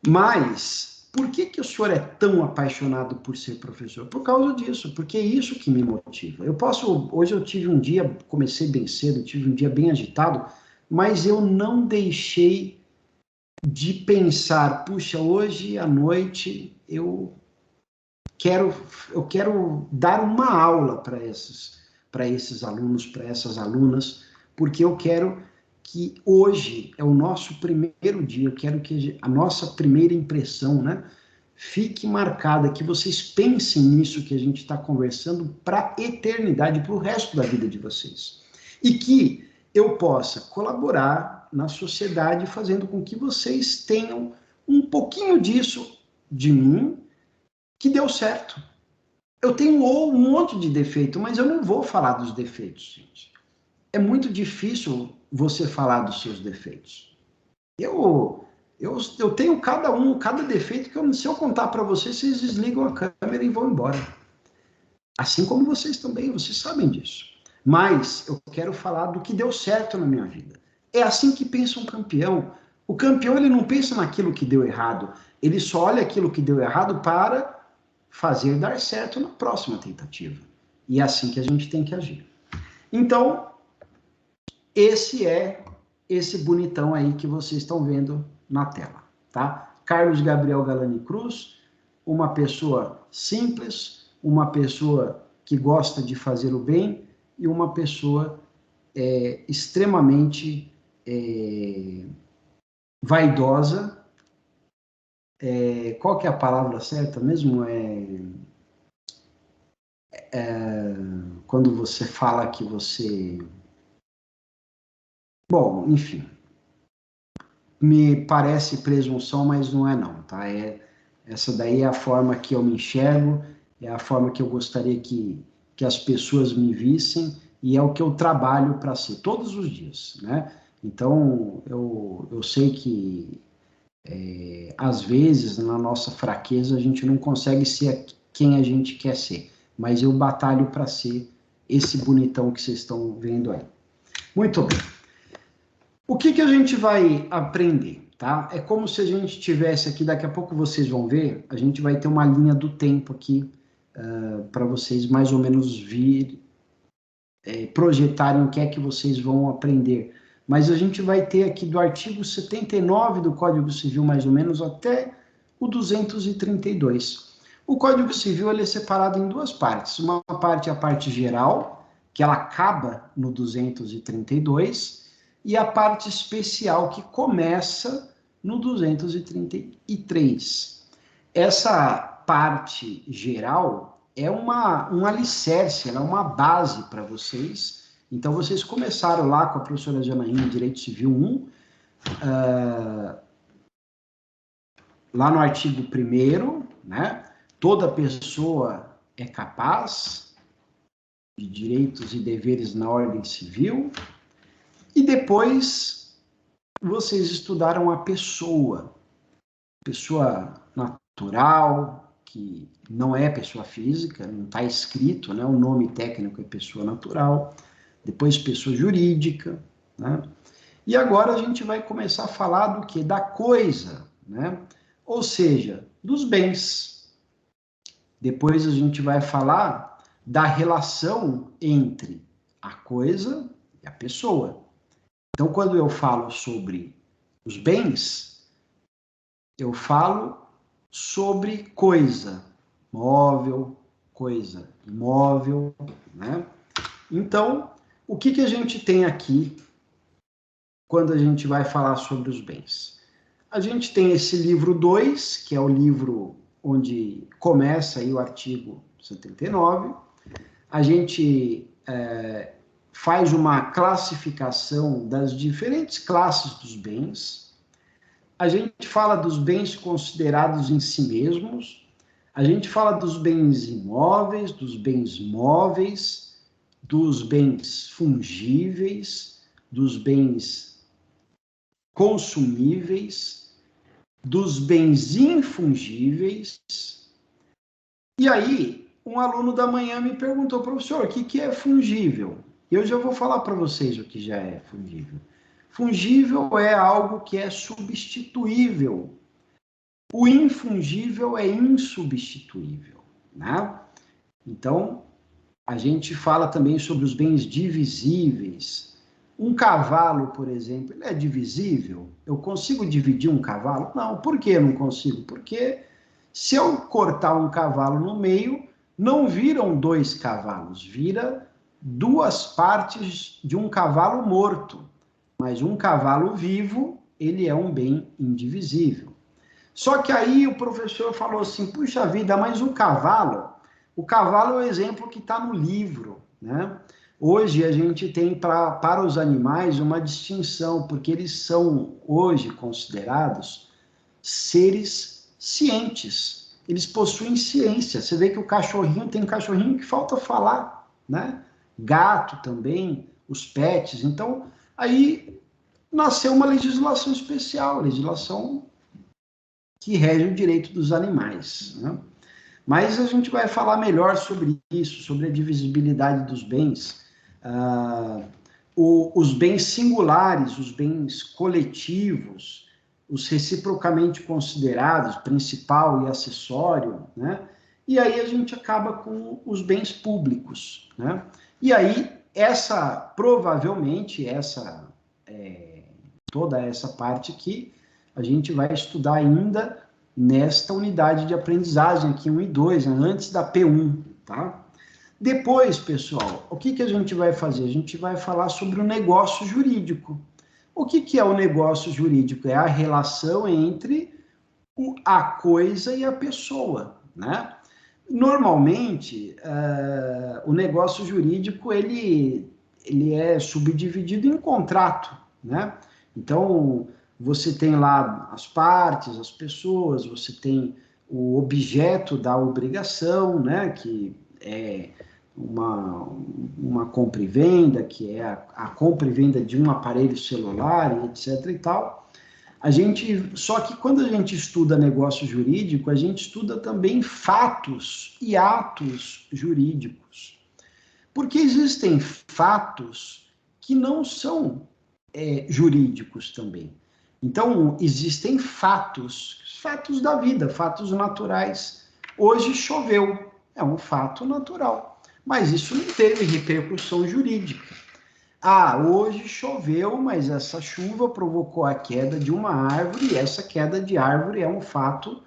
Mas, por que o senhor é tão apaixonado por ser professor? Por causa disso, porque é isso que me motiva. Hoje eu tive um dia, comecei bem cedo, tive um dia bem agitado, mas eu não deixei de pensar, puxa, hoje à noite eu quero dar uma aula para esses alunos, para essas alunas, porque eu quero que hoje é o nosso primeiro dia, eu quero que a nossa primeira impressão, né, fique marcada, que vocês pensem nisso que a gente está conversando para a eternidade, para o resto da vida de vocês. E que eu possa colaborar na sociedade fazendo com que vocês tenham um pouquinho disso de mim que deu certo. Eu tenho um monte de defeito, mas eu não vou falar dos defeitos, gente. É muito difícil você falar dos seus defeitos. Eu tenho cada defeito que se eu contar para vocês, vocês desligam a câmera e vão embora. Assim como vocês também, vocês sabem disso. Mas eu quero falar do que deu certo na minha vida. É assim que pensa um campeão. O campeão, ele não pensa naquilo que deu errado. Ele só olha aquilo que deu errado para fazer dar certo na próxima tentativa. E é assim que a gente tem que agir. Então, esse é esse bonitão aí que vocês estão vendo na tela, tá? Carlos Gabriel Galani Cruz, uma pessoa simples, uma pessoa que gosta de fazer o bem e uma pessoa extremamente vaidosa. Qual que é a palavra certa mesmo? Quando você fala que você... Bom, enfim, me parece presunção, mas não é não, tá? Essa daí é a forma que eu me enxergo, é a forma que eu gostaria que as pessoas me vissem, e é o que eu trabalho para ser todos os dias, né? Então, eu sei que às vezes, na nossa fraqueza, a gente não consegue ser quem a gente quer ser, mas eu batalho para ser esse bonitão que vocês estão vendo aí, Muito bem. O que a gente vai aprender, tá? É como se a gente tivesse aqui, daqui a pouco vocês vão ver, a gente vai ter uma linha do tempo aqui, para vocês mais ou menos projetarem o que é que vocês vão aprender. Mas a gente vai ter aqui do artigo 79 do Código Civil, mais ou menos, até o 232. O Código Civil ele é separado em duas partes. Uma parte é a parte geral, que ela acaba no 232, e a parte especial, que começa no 233. Essa parte geral é um alicerce, ela é uma base para vocês. Então, vocês começaram lá com a professora Janaína, Direito Civil 1, lá no artigo 1º, né? Toda pessoa é capaz de direitos e deveres na ordem civil. E depois, vocês estudaram a pessoa natural, que não é pessoa física, não está escrito, né? O nome técnico é pessoa natural. Depois pessoa jurídica, né? E agora a gente vai começar a falar do quê? Da coisa, né? Ou seja, dos bens. Depois a gente vai falar da relação entre a coisa e a pessoa. Então, quando eu falo sobre os bens, eu falo sobre coisa móvel, coisa imóvel, né? Então, o que a gente tem aqui quando a gente vai falar sobre os bens? A gente tem esse livro 2, que é o livro onde começa aí o artigo 79. A gente faz uma classificação das diferentes classes dos bens. A gente fala dos bens considerados em si mesmos. A gente fala dos bens imóveis, dos bens móveis, dos bens fungíveis, dos bens consumíveis, dos bens infungíveis. E aí, um aluno da manhã me perguntou, professor, o que é fungível? Eu já vou falar para vocês o que já é fungível. Fungível é algo que é substituível. O infungível é insubstituível, né? Então, a gente fala também sobre os bens divisíveis. Um cavalo, por exemplo, ele é divisível? Eu consigo dividir um cavalo? Não. Por que eu não consigo? Porque se eu cortar um cavalo no meio, não viram 2 cavalos, vira 2 partes de um cavalo morto. Mas um cavalo vivo, ele é um bem indivisível. Só que aí o professor falou assim, puxa vida, mas o cavalo é o exemplo que está no livro, né? Hoje a gente tem para os animais uma distinção, porque eles são hoje considerados seres cientes. Eles possuem ciência. Você vê que o cachorrinho, tem cachorrinho que falta falar, né? Gato também, os pets. Então, aí nasceu uma legislação especial, legislação que rege o direito dos animais, né? Mas a gente vai falar melhor sobre isso, sobre a divisibilidade dos bens. Os bens singulares, os bens coletivos, os reciprocamente considerados, principal e acessório, né? E aí a gente acaba com os bens públicos, né? E aí, provavelmente, toda essa parte aqui, a gente vai estudar ainda nesta unidade de aprendizagem aqui, 1 e 2, né, antes da P1, tá? Depois, pessoal, o que a gente vai fazer? A gente vai falar sobre o negócio jurídico. O que é o negócio jurídico? É a relação entre a coisa e a pessoa, né? Normalmente, o negócio jurídico, ele é subdividido em contrato, né? Então, você tem lá as partes, as pessoas, você tem o objeto da obrigação, né, que é uma compra e venda, que é a compra e venda de um aparelho celular, etc. e tal. Só que quando a gente estuda negócio jurídico, a gente estuda também fatos e atos jurídicos. Porque existem fatos que não são jurídicos também. Então, existem fatos da vida, fatos naturais. Hoje choveu, é um fato natural, mas isso não teve repercussão jurídica. Ah, hoje choveu, mas essa chuva provocou a queda de uma árvore, e essa queda de árvore é um fato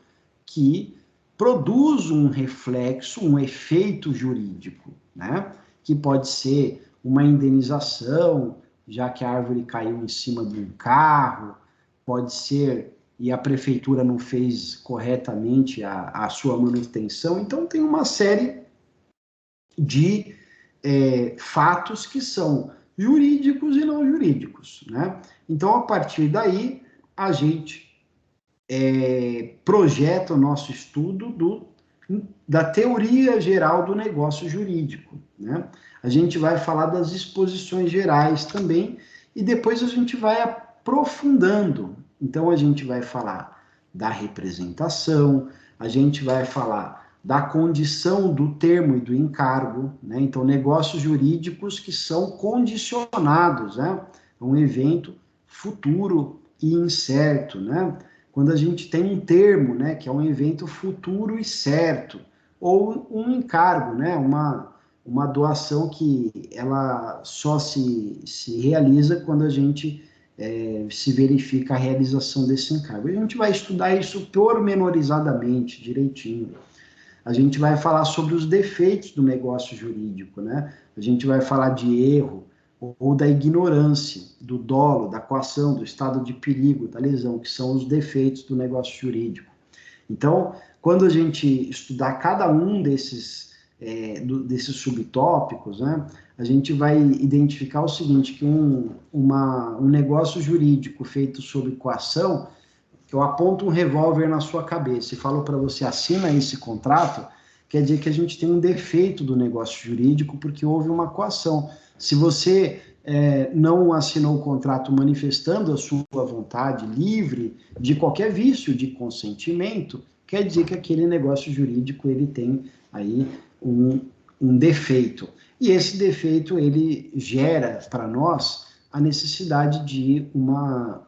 que produz um reflexo, um efeito jurídico, né? Que pode ser uma indenização, já que a árvore caiu em cima de um carro, pode ser, e a prefeitura não fez corretamente a sua manutenção. Então, tem uma série de fatos que são jurídicos e não jurídicos, né? Então, a partir daí, a gente projeta o nosso estudo da teoria geral do negócio jurídico, né? A gente vai falar das exposições gerais também, e depois a gente vai aprofundando. Então, a gente vai falar da representação, a gente vai falar da condição do termo e do encargo, né? Então, negócios jurídicos que são condicionados, né? Um evento futuro e incerto, né? Quando a gente tem um termo, né, que é um evento futuro e certo, ou um encargo, né, uma doação que ela só se realiza quando a gente se verifica a realização desse encargo. A gente vai estudar isso pormenorizadamente, direitinho. A gente vai falar sobre os defeitos do negócio jurídico, né? A gente vai falar de erro, ou da ignorância, do dolo, da coação, do estado de perigo, da lesão, que são os defeitos do negócio jurídico. Então, quando a gente estudar cada um desses subtópicos, né, a gente vai identificar o seguinte, que um negócio jurídico feito sob coação, eu aponto um revólver na sua cabeça e falo para você, assina esse contrato, quer dizer que a gente tem um defeito do negócio jurídico porque houve uma coação. Se você não assinou o contrato manifestando a sua vontade livre de qualquer vício de consentimento, quer dizer que aquele negócio jurídico ele tem aí um defeito. E esse defeito ele gera para nós a necessidade de uma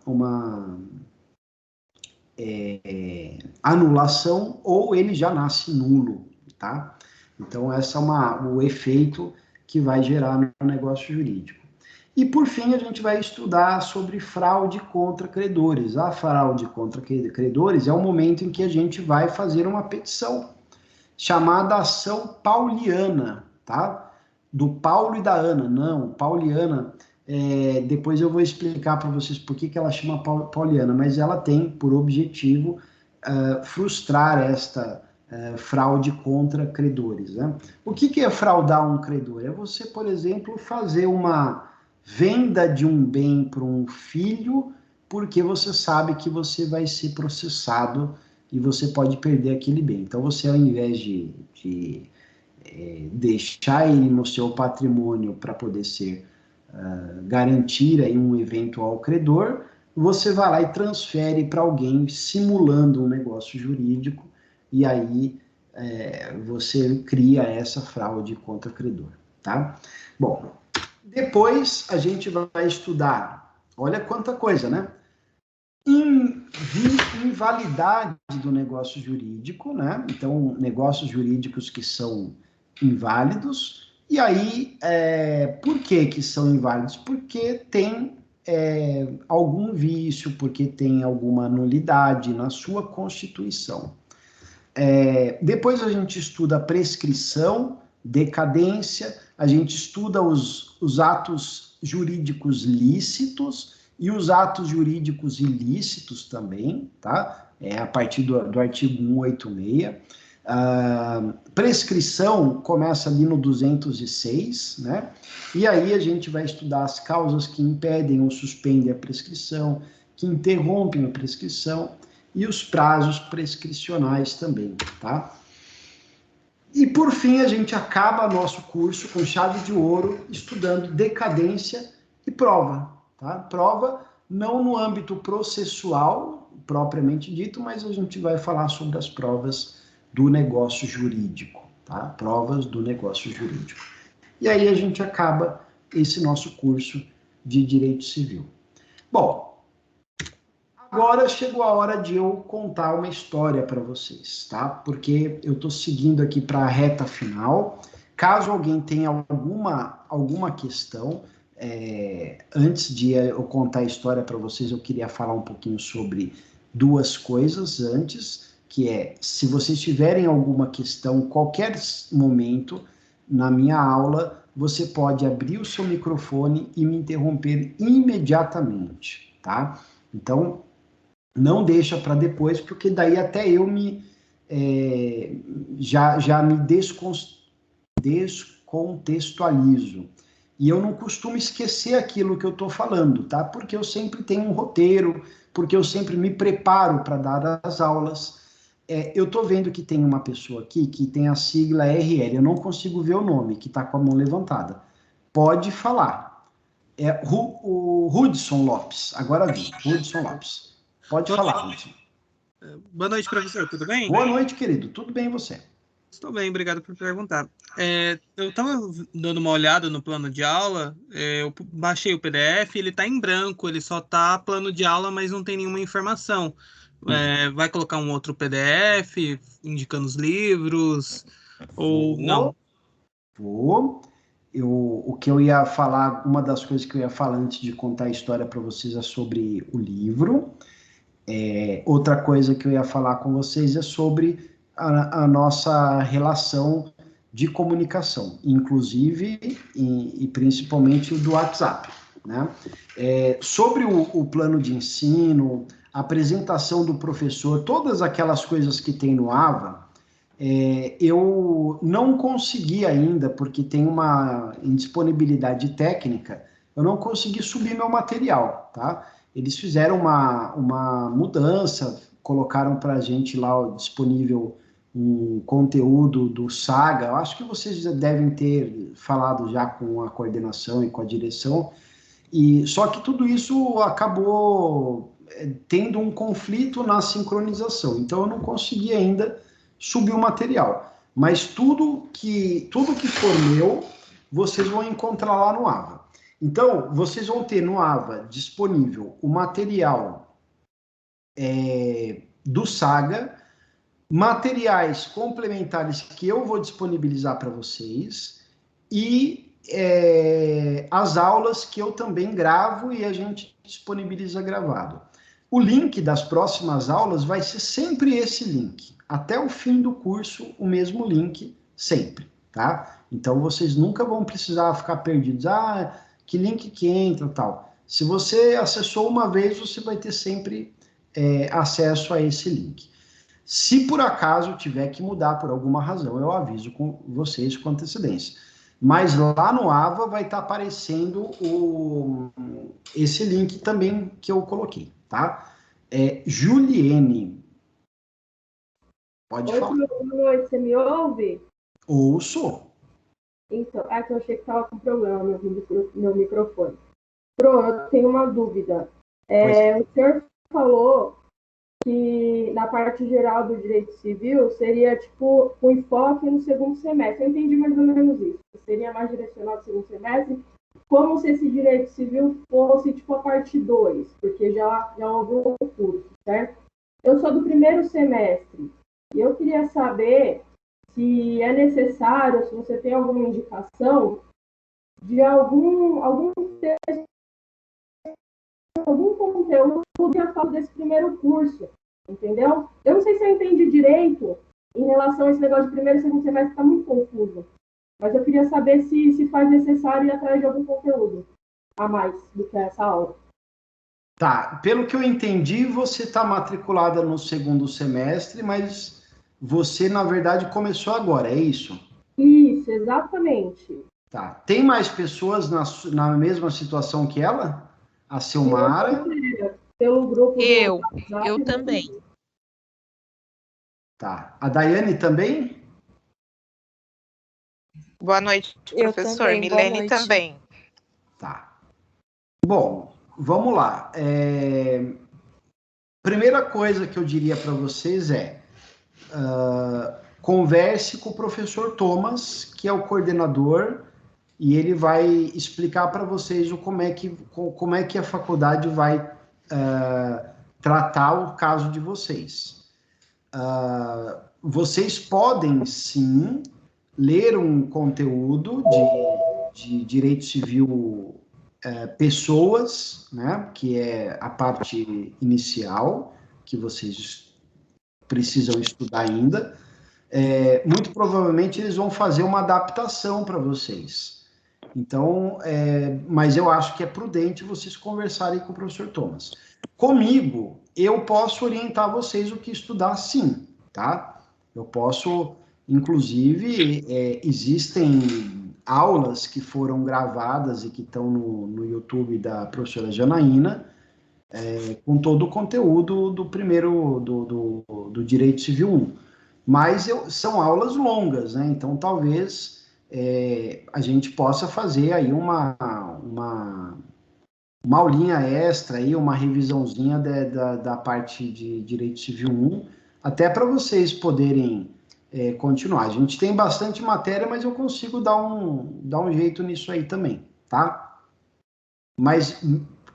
anulação, ou ele já nasce nulo, tá? Então, esse é o efeito que vai gerar no negócio jurídico. E, por fim, a gente vai estudar sobre fraude contra credores. A fraude contra credores é o momento em que a gente vai fazer uma petição, chamada ação pauliana, tá? Do Paulo e da Ana. Não, pauliana, depois eu vou explicar para vocês por que ela chama pauliana, mas ela tem por objetivo frustrar esta fraude contra credores, né? O que é fraudar um credor? É você, por exemplo, fazer uma venda de um bem para um filho, porque você sabe que você vai ser processado e você pode perder aquele bem. Então, você, ao invés de deixar ele no seu patrimônio para poder ser garantir aí um eventual credor, você vai lá e transfere para alguém simulando um negócio jurídico, e aí você cria essa fraude contra credor, tá? Bom, depois a gente vai estudar, olha quanta coisa, né? Invalidade do negócio jurídico, né? Então, negócios jurídicos que são inválidos. E aí, por que são inválidos? Porque tem algum vício, porque tem alguma nulidade na sua constituição. Depois a gente estuda prescrição, decadência, a gente estuda os atos jurídicos lícitos e os atos jurídicos ilícitos também, tá? A partir do artigo 186. Prescrição começa ali no 206, né? E aí a gente vai estudar as causas que impedem ou suspendem a prescrição, que interrompem a prescrição, e os prazos prescricionais também, tá? E, por fim, a gente acaba nosso curso com chave de ouro, estudando decadência e prova, tá? Prova não no âmbito processual, propriamente dito, mas a gente vai falar sobre as provas do negócio jurídico, tá? Provas do negócio jurídico. E aí a gente acaba esse nosso curso de Direito Civil. Bom, agora chegou a hora de eu contar uma história para vocês, tá? Porque eu estou seguindo aqui para a reta final. Caso alguém tenha alguma questão, antes de eu contar a história para vocês, eu queria falar um pouquinho sobre duas coisas antes, que é, se vocês tiverem alguma questão, qualquer momento, na minha aula, você pode abrir o seu microfone e me interromper imediatamente, tá? Então, não deixa para depois, porque daí até eu já me descontextualizo. E eu não costumo esquecer aquilo que eu estou falando, tá? Porque eu sempre tenho um roteiro, porque eu sempre me preparo para dar as aulas. Eu estou vendo que tem uma pessoa aqui que tem a sigla RL, eu não consigo ver o nome, que está com a mão levantada. Pode falar. O Hudson Lopes, agora vi, Hudson Lopes. Pode falar, Hudson. Boa noite, professor, tudo bem? Boa noite, querido, tudo bem e você? Estou bem, obrigado por perguntar. Eu estava dando uma olhada no plano de aula, eu baixei o PDF, ele está em branco, ele só está plano de aula, mas não tem nenhuma informação. Vai colocar um outro PDF, indicando os livros, ou não? Vou. O que eu ia falar, uma das coisas que eu ia falar antes de contar a história para vocês é sobre o livro. Outra coisa que eu ia falar com vocês é sobre a nossa relação de comunicação, inclusive e principalmente o do WhatsApp, né? Sobre o plano de ensino, a apresentação do professor, todas aquelas coisas que tem no AVA, eu não consegui ainda, porque tem uma indisponibilidade técnica, eu não consegui subir meu material, tá? Eles fizeram uma mudança, colocaram para a gente lá disponível um conteúdo do Saga. Eu acho que vocês já devem ter falado já com a coordenação e com a direção, só que tudo isso acabou tendo um conflito na sincronização, então eu não consegui ainda subir o material. Mas tudo que for meu, vocês vão encontrar lá no AVA. Então, vocês vão ter no AVA disponível o material do Saga, materiais complementares que eu vou disponibilizar para vocês e as aulas que eu também gravo e a gente disponibiliza gravado. O link das próximas aulas vai ser sempre esse link. Até o fim do curso, o mesmo link, sempre, tá? Então, vocês nunca vão precisar ficar perdidos. Que link que entra e tal. Se você acessou uma vez, você vai ter sempre acesso a esse link. Se por acaso tiver que mudar por alguma razão, eu aviso com vocês com antecedência. Mas lá no AVA vai estar aparecendo esse link também que eu coloquei, tá? Juliene. Pode falar. Boa noite, você me ouve? Ouço. Então, que eu achei que estava com problema meu microfone. Pro, eu tenho uma dúvida. O senhor falou que na parte geral do direito civil seria tipo um enfoque no segundo semestre. Eu entendi mais ou menos isso. Seria mais direcionado ao segundo semestre, como se esse direito civil fosse tipo a parte 2, porque já houve um curso, certo? Eu sou do primeiro semestre e eu queria saber se é necessário, se você tem alguma indicação de algum texto, algum conteúdo que eu falo desse primeiro curso, entendeu? Eu não sei se eu entendi direito em relação a esse negócio de primeiro e segundo semestre, está muito confuso. Mas eu queria saber se faz necessário ir atrás de algum conteúdo a mais do que essa aula. Tá, pelo que eu entendi, você está matriculada no segundo semestre, mas você, na verdade, começou agora, é isso? Isso, exatamente. Tá. Tem mais pessoas na mesma situação que ela? A Silmara? Pelo grupo eu também. Tá. A Daiane também? Boa noite, professor. Também, Milene também. Tá. Bom, vamos lá. Primeira coisa que eu diria para vocês converse com o professor Thomas, que é o coordenador, e ele vai explicar para vocês como é que a faculdade vai tratar o caso de vocês. Vocês podem, sim, ler um conteúdo de direito civil pessoas, né, que é a parte inicial, que vocês precisam estudar ainda. Muito provavelmente eles vão fazer uma adaptação para vocês. Então, mas eu acho que é prudente vocês conversarem com o professor Thomas. Comigo, eu posso orientar vocês o que estudar, sim, tá? Eu posso, inclusive, existem aulas que foram gravadas e que estão no YouTube da professora Janaína, com todo o conteúdo do Direito Civil 1. Mas são aulas longas, né? Então, talvez a gente possa fazer aí uma aulinha extra, aí, uma revisãozinha da parte de Direito Civil 1, até para vocês poderem continuar. A gente tem bastante matéria, mas eu consigo dar um jeito nisso aí também, tá? Mas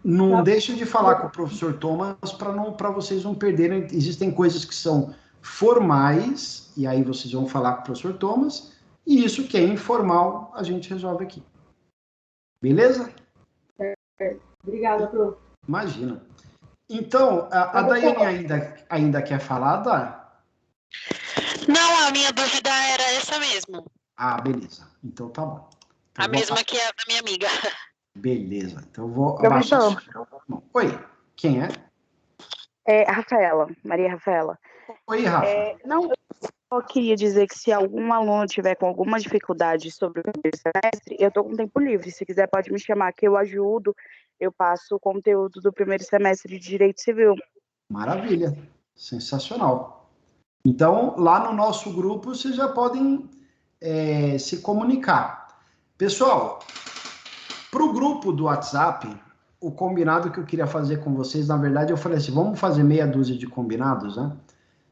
não deixe de falar com o professor Thomas para vocês não perderem. Existem coisas que são formais, e aí vocês vão falar com o professor Thomas, e isso que é informal, a gente resolve aqui. Beleza? Obrigada, prof. Imagina. Então, a Daiane ainda quer falar, Dá? Não, a minha dúvida era essa mesmo. Ah, beleza. Então tá bom. Então, a mesma que a da minha amiga. Beleza. Então eu vou abaixar. Oi, quem é? Rafaela, Maria Rafaela. Oi, Rafa. Não, eu só queria dizer que se algum aluno tiver com alguma dificuldade sobre o primeiro semestre, eu estou com tempo livre. Se quiser, pode me chamar que eu ajudo. Eu passo o conteúdo do primeiro semestre de Direito Civil. Maravilha. Sensacional. Então, lá no nosso grupo, vocês já podem se comunicar. Pessoal, para o grupo do WhatsApp, o combinado que eu queria fazer com vocês, na verdade, eu falei assim, vamos fazer meia dúzia de combinados, né?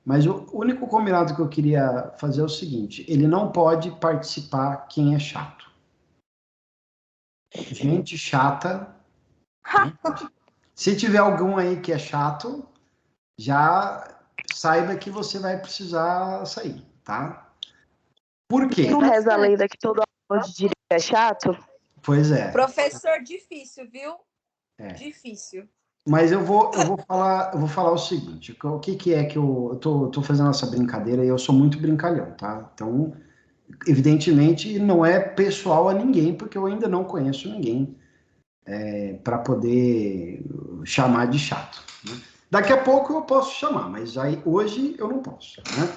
Mas o único combinado que eu queria fazer é o seguinte, ele não pode participar quem é chato. Gente chata. Se tiver algum aí que é chato, já saiba que você vai precisar sair, tá? Por quê? Não reza a lenda que todo aluno de direito é chato? Pois é. Professor difícil, viu? Difícil. Mas eu vou falar o seguinte, o que é que eu tô fazendo essa brincadeira e eu sou muito brincalhão, tá? Então, evidentemente, não é pessoal a ninguém, porque eu ainda não conheço ninguém para poder chamar de chato, né? Daqui a pouco eu posso chamar, mas aí hoje eu não posso, né?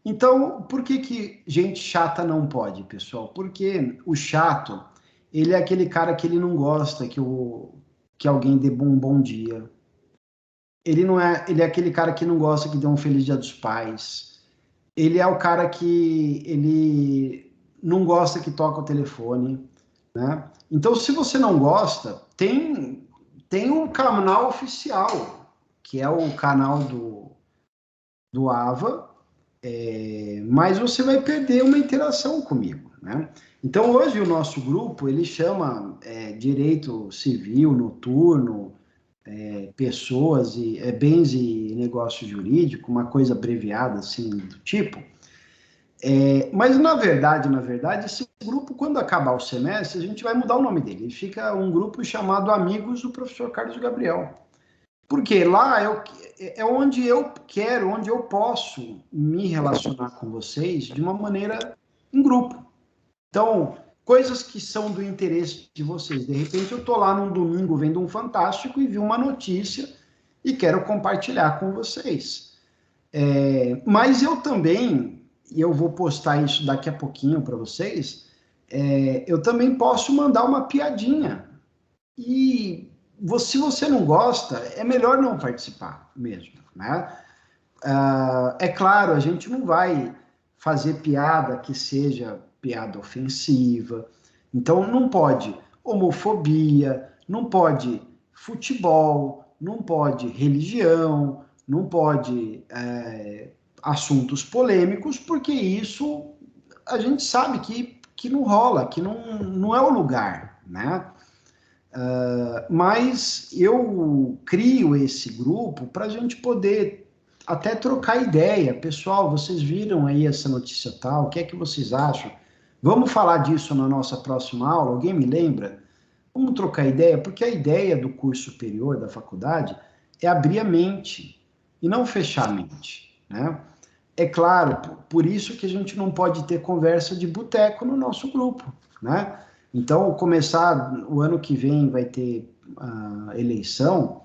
Então, por que gente chata não pode, pessoal? Porque o chato, ele é aquele cara que ele não gosta que alguém dê um bom dia. Ele é aquele cara que não gosta que dê um feliz dia dos pais. Ele é o cara que ele não gosta que toca o telefone, né? Então, se você não gosta, tem um canal oficial, que é o canal do AVA, mas você vai perder uma interação comigo, né? Então, hoje o nosso grupo, ele chama Direito Civil Noturno, Pessoas e Bens e Negócio Jurídico, uma coisa abreviada assim do tipo. Mas, na verdade, esse grupo, quando acabar o semestre, a gente vai mudar o nome dele. Ele fica um grupo chamado Amigos do Professor Carlos Gabriel. Porque lá é onde eu quero, onde eu posso me relacionar com vocês de uma maneira em grupo. Então, coisas que são do interesse de vocês. De repente, eu estou lá num domingo vendo um Fantástico e vi uma notícia e quero compartilhar com vocês. Mas eu também, e eu vou postar isso daqui a pouquinho para vocês, eu também posso mandar uma piadinha. E se você não gosta, é melhor não participar mesmo, né? É claro, a gente não vai fazer piada que seja piada ofensiva. Então, não pode homofobia, não pode futebol, não pode religião, não pode assuntos polêmicos, porque isso a gente sabe que que não rola, que não é o lugar, né? Mas eu crio esse grupo para a gente poder até trocar ideia. Pessoal, vocês viram aí essa notícia tal, o que é que vocês acham? Vamos falar disso na nossa próxima aula? Alguém me lembra? Vamos trocar ideia, porque a ideia do curso superior, da faculdade, é abrir a mente e não fechar a mente, né? É claro, por isso que a gente não pode ter conversa de boteco no nosso grupo, né? Então, começar, o ano que vem vai ter a eleição,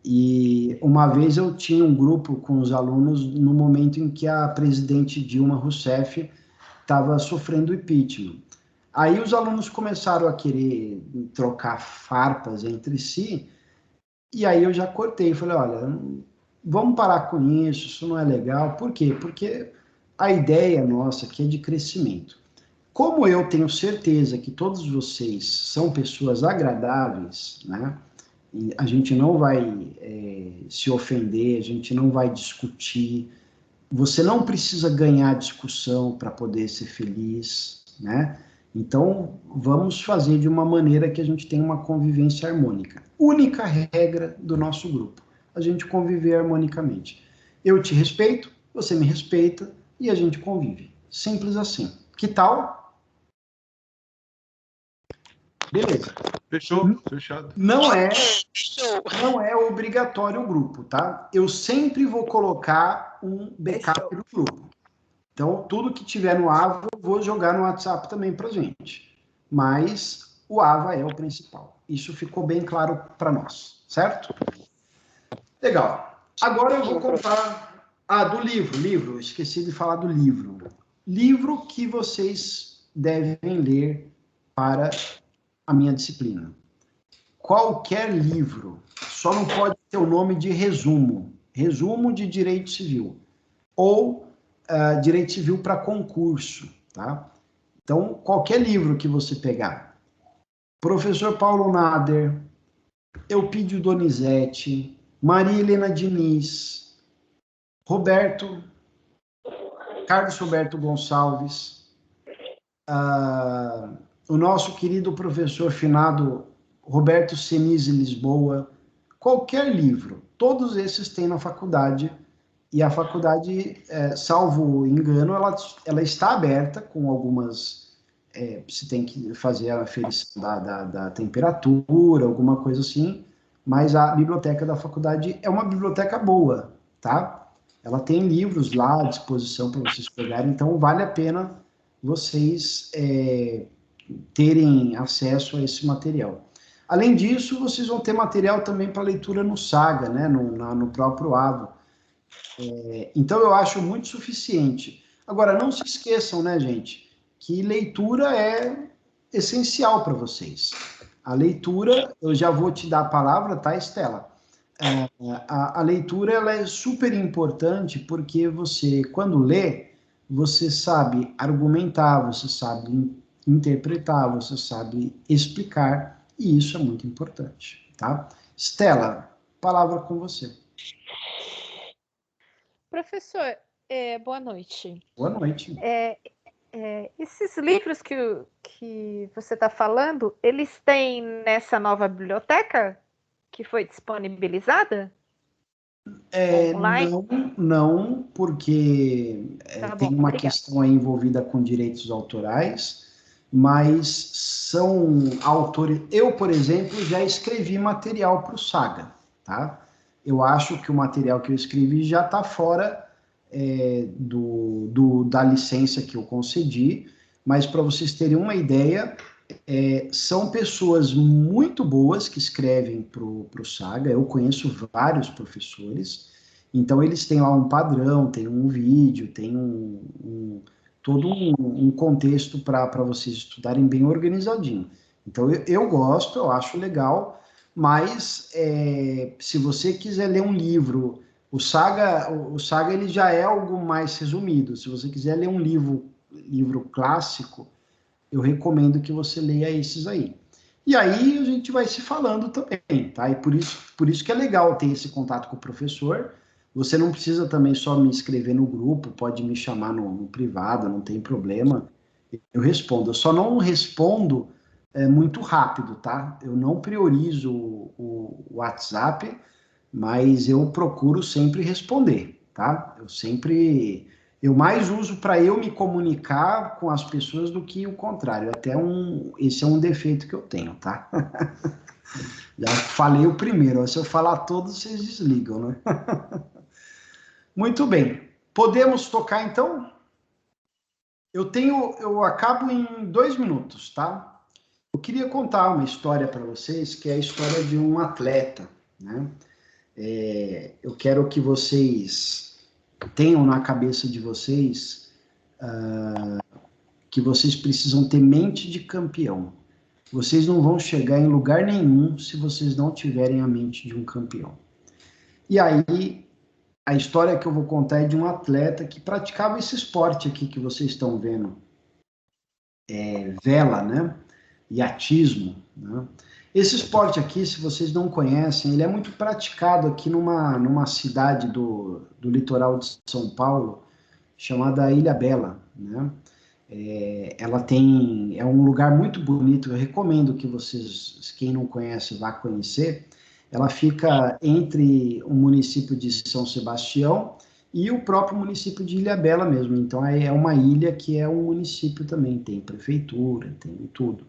e uma vez eu tinha um grupo com os alunos no momento em que a presidente Dilma Rousseff estava sofrendo impeachment. Aí os alunos começaram a querer trocar farpas entre si, e aí eu já cortei, falei, olha, vamos parar com isso não é legal. Por quê? Porque a ideia nossa aqui é de crescimento. Como eu tenho certeza que todos vocês são pessoas agradáveis, né? E a gente não vai se ofender, a gente não vai discutir, você não precisa ganhar discussão para poder ser feliz, né? Então, vamos fazer de uma maneira que a gente tenha uma convivência harmônica. Única regra do nosso grupo, a gente conviver harmonicamente. Eu te respeito, você me respeita e a gente convive. Simples assim. Que tal? Beleza. Fechou, fechado. Não é obrigatório o grupo, tá? Eu sempre vou colocar um backup no grupo. Então, tudo que tiver no AVA, eu vou jogar no WhatsApp também pra gente. Mas o AVA é o principal. Isso ficou bem claro para nós, certo? Legal. Agora eu vou contar... do livro. Esqueci de falar do livro. Livro que vocês devem ler para a minha disciplina. Qualquer livro. Só não pode ter o nome de resumo. Resumo de direito civil. Ou direito civil para concurso, tá? Então, qualquer livro que você pegar, Professor Paulo Nader, Eupídio Donizete, Maria Helena Diniz, Carlos Roberto Gonçalves, o nosso querido professor finado Roberto Senise Lisboa, qualquer livro, todos esses tem na faculdade. E a faculdade, salvo engano, ela está aberta com algumas... você tem que fazer a aferição da temperatura, alguma coisa assim, mas a biblioteca da faculdade é uma biblioteca boa, tá? Ela tem livros lá à disposição para vocês pegarem, então vale a pena vocês terem acesso a esse material. Além disso, vocês vão ter material também para leitura no Saga, né? No próprio AVA. Então, eu acho muito suficiente. Agora, não se esqueçam, né, gente, que leitura é essencial para vocês. A leitura, eu já vou te dar a palavra, tá, Estela? A leitura, ela é super importante porque você, quando lê, você sabe argumentar, você sabe interpretar, você sabe explicar, e isso é muito importante, tá? Estela, palavra com você. Professor, boa noite. Boa noite. Esses livros que você está falando, eles têm nessa nova biblioteca que foi disponibilizada? Online? Não, porque tem uma obrigada. questão aí envolvida com direitos autorais, mas são autores... Eu, por exemplo, já escrevi material para o Saga, tá? Eu acho que o material que eu escrevi já está fora da licença que eu concedi, mas para vocês terem uma ideia, são pessoas muito boas que escrevem para o Saga. Eu conheço vários professores, então eles têm lá um padrão, tem um vídeo, tem todo um contexto para vocês estudarem bem organizadinho. Então eu gosto, eu acho legal, mas se você quiser ler um livro, o Saga ele já é algo mais resumido. Se você quiser ler um livro clássico, eu recomendo que você leia esses aí. E aí a gente vai se falando também, tá? E por isso que é legal ter esse contato com o professor. Você não precisa também só me inscrever no grupo, pode me chamar no privado, não tem problema. eu respondo. Eu só não respondo muito rápido, tá? Eu não priorizo o WhatsApp, mas eu procuro sempre responder, tá? Eu mais uso para eu me comunicar com as pessoas do que o contrário. Esse é um defeito que eu tenho, tá? Já falei o primeiro, se eu falar todos, vocês desligam, né? Muito bem. Podemos tocar, então? Eu acabo em 2 minutos, tá? Eu queria contar uma história para vocês, que é a história de um atleta, né? Eu quero que vocês tenham na cabeça de vocês que vocês precisam ter mente de campeão. Vocês não vão chegar em lugar nenhum se vocês não tiverem a mente de um campeão. E aí, a história que eu vou contar é de um atleta que praticava esse esporte aqui que vocês estão vendo. Vela, né? Iatismo, né? Esse esporte aqui, se vocês não conhecem, ele é muito praticado aqui numa cidade do litoral de São Paulo, chamada Ilhabela, né? É um lugar muito bonito, eu recomendo que vocês, quem não conhece, vá conhecer. Ela fica entre o município de São Sebastião e o próprio município de Ilhabela mesmo. Então, é uma ilha que é um município também, tem prefeitura, tem tudo.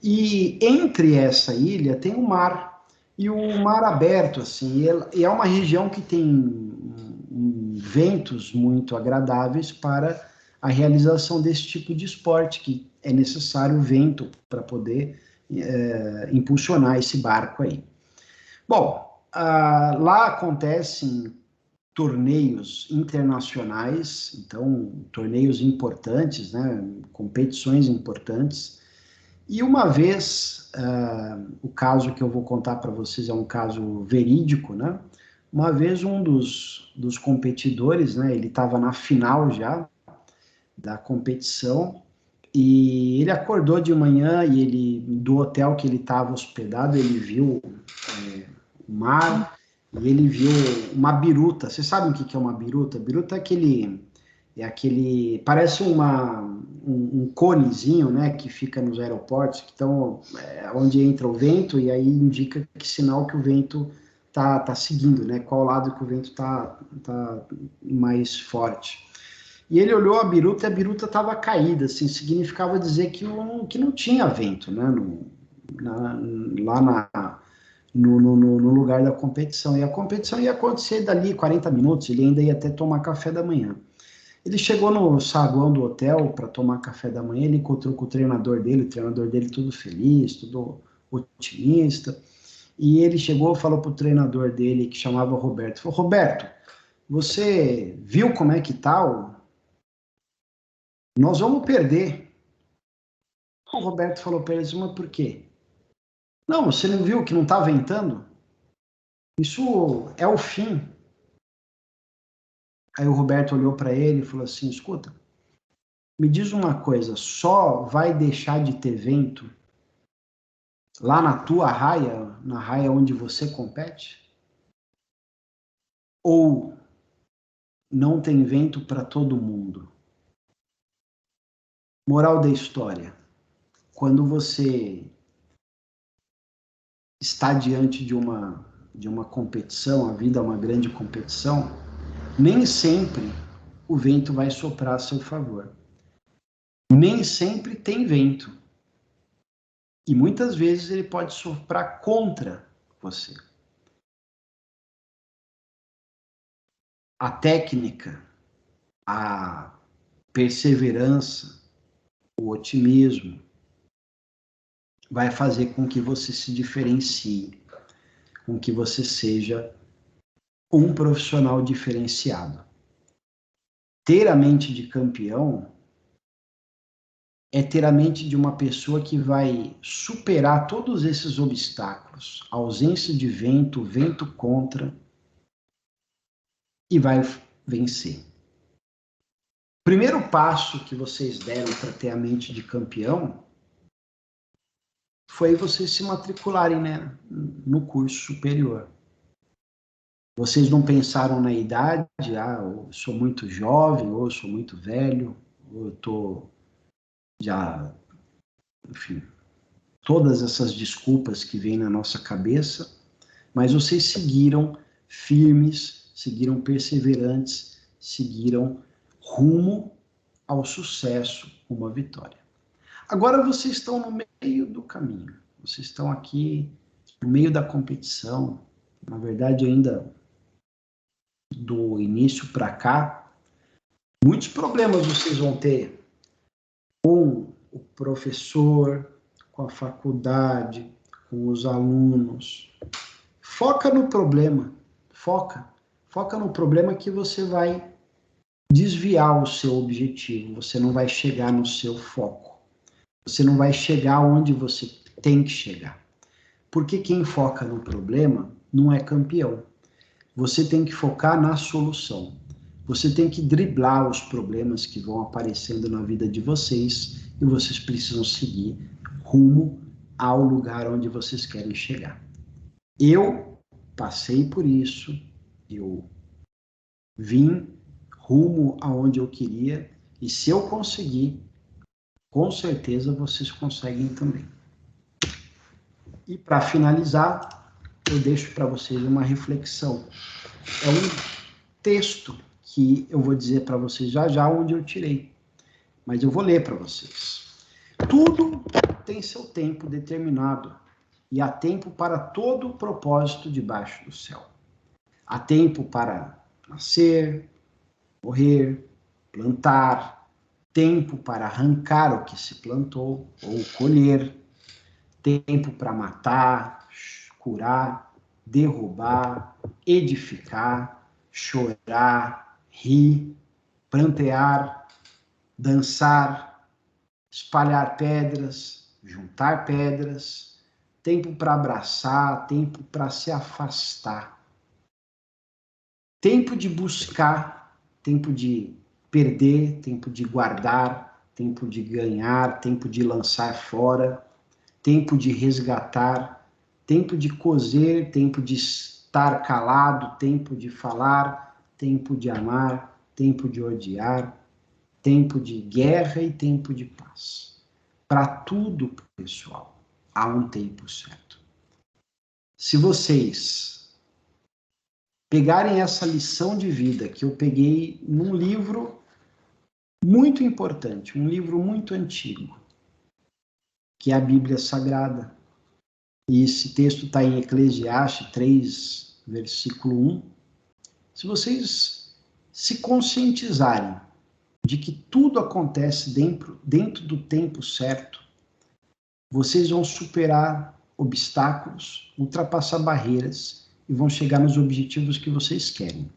E entre essa ilha tem o mar, e o mar aberto, assim, e é uma região que tem ventos muito agradáveis para a realização desse tipo de esporte, que é necessário vento para poder impulsionar esse barco aí. Bom, lá acontecem torneios internacionais, então, torneios importantes, né, competições importantes. E uma vez, o caso que eu vou contar para vocês é um caso verídico, né? Uma vez um dos competidores, né, ele estava na final já da competição, e ele acordou de manhã e do hotel que ele estava hospedado, ele viu o mar, e ele viu uma biruta. Vocês sabem o que é uma biruta? Biruta é aquele, parece um conezinho, né, que fica nos aeroportos, que estão onde entra o vento, e aí indica que sinal que o vento tá seguindo, né, qual lado que o vento tá mais forte. E ele olhou a biruta, e a biruta estava caída, assim, significava dizer que não tinha vento, né, no lugar da competição. E a competição ia acontecer dali 40 minutos, ele ainda ia até tomar café da manhã. Ele chegou no saguão do hotel para tomar café da manhã, ele encontrou com o treinador dele todo feliz, todo otimista, e ele chegou e falou para o treinador dele, que chamava Roberto, falou: Roberto, você viu como é que tá? Nós vamos perder. O Roberto falou para ele: mas por quê? Não, você não viu que não está ventando? Isso é o fim. Aí o Roberto olhou para ele e falou assim: escuta, me diz uma coisa, só vai deixar de ter vento lá na tua raia, na raia onde você compete? Ou não tem vento para todo mundo? Moral da história: quando você está diante de uma competição, a vida é uma grande competição, nem sempre o vento vai soprar a seu favor. Nem sempre tem vento. E muitas vezes ele pode soprar contra você. A técnica, a perseverança, o otimismo vai fazer com que você se diferencie, com que você seja um profissional diferenciado. Ter a mente de campeão é ter a mente de uma pessoa que vai superar todos esses obstáculos, ausência de vento, vento contra, e vai vencer. O primeiro passo que vocês deram para ter a mente de campeão foi vocês se matricularem, né, no curso superior. Vocês não pensaram na idade, eu sou muito jovem, ou eu sou muito velho, ou eu estou já, enfim, todas essas desculpas que vêm na nossa cabeça, mas vocês seguiram firmes, seguiram perseverantes, seguiram rumo ao sucesso, rumo à vitória. Agora vocês estão no meio do caminho, vocês estão aqui no meio da competição, na verdade ainda do início para cá, muitos problemas vocês vão ter com o professor, com a faculdade, com os alunos. Foca no problema, foca no problema que você vai desviar o seu objetivo, você não vai chegar no seu foco, você não vai chegar onde você tem que chegar. Porque quem foca no problema não é campeão. Você tem que focar na solução. Você tem que driblar os problemas que vão aparecendo na vida de vocês e vocês precisam seguir rumo ao lugar onde vocês querem chegar. Eu passei por isso, eu vim rumo aonde eu queria e se eu conseguir, com certeza vocês conseguem também. E para finalizar, eu deixo para vocês uma reflexão. É um texto que eu vou dizer para vocês já onde eu tirei, mas eu vou ler para vocês. Tudo tem seu tempo determinado e há tempo para todo o propósito debaixo do céu. Há tempo para nascer, morrer, plantar, tempo para arrancar o que se plantou ou colher, tempo para matar, curar, derrubar, edificar, chorar, rir, prantear, dançar, espalhar pedras, juntar pedras, tempo para abraçar, tempo para se afastar, tempo de buscar, tempo de perder, tempo de guardar, tempo de ganhar, tempo de lançar fora, tempo de resgatar, tempo de coser, tempo de estar calado, tempo de falar, tempo de amar, tempo de odiar, tempo de guerra e tempo de paz. Para tudo, pessoal, há um tempo certo. Se vocês pegarem essa lição de vida que eu peguei num livro muito importante, um livro muito antigo, que é a Bíblia Sagrada. E esse texto está em Eclesiastes 3, versículo 1. Se vocês se conscientizarem de que tudo acontece dentro do tempo certo, vocês vão superar obstáculos, ultrapassar barreiras e vão chegar nos objetivos que vocês querem.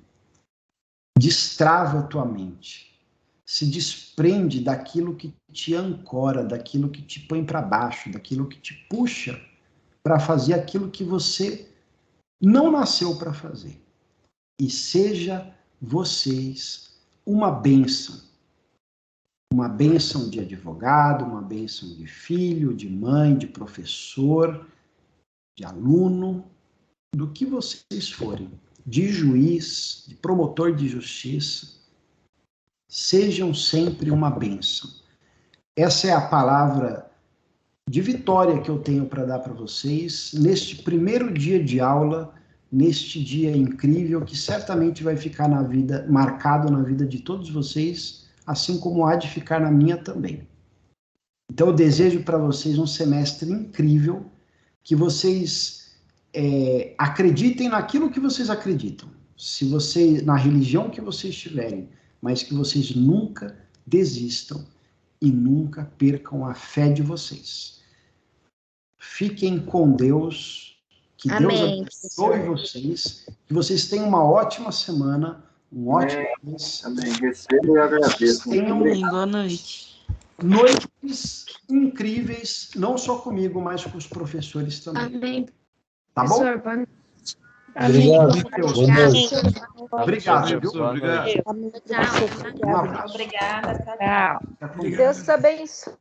Destrava a tua mente. Se desprende daquilo que te ancora, daquilo que te põe para baixo, daquilo que te puxa para fazer aquilo que você não nasceu para fazer. E seja vocês uma bênção. Uma bênção de advogado, uma bênção de filho, de mãe, de professor, de aluno, do que vocês forem, de juiz, de promotor de justiça. Sejam sempre uma bênção. Essa é a palavra de vitória que eu tenho para dar para vocês neste primeiro dia de aula, neste dia incrível que certamente vai ficar na vida, marcado na vida de todos vocês, assim como há de ficar na minha também. Então eu desejo para vocês um semestre incrível, que vocês acreditem naquilo que vocês acreditam, se você, na religião que vocês tiverem, mas que vocês nunca desistam e nunca percam a fé de vocês. Fiquem com Deus, que Amém, Deus abençoe vocês, que vocês tenham uma ótima semana, um ótimo mês. Amém. Recebo e agradeço. Tenham Boa noite. noites incríveis, não só comigo, mas com os professores também. Amém. Tá bom? Obrigado. Obrigado, viu? Obrigado. Um abraço. Obrigada. Tchau. Deus te abençoe.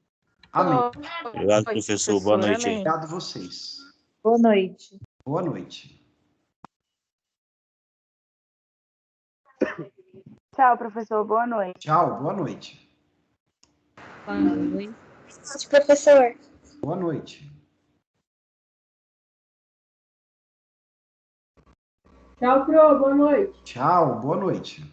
Amém. Obrigado, professor. Boa noite. Amém. Obrigado a vocês. Boa noite. Boa noite. Tchau, professor. Boa noite. Tchau, boa noite. Boa noite. noite, professor. Boa noite. Tchau, Pro. Boa noite. Tchau, boa noite.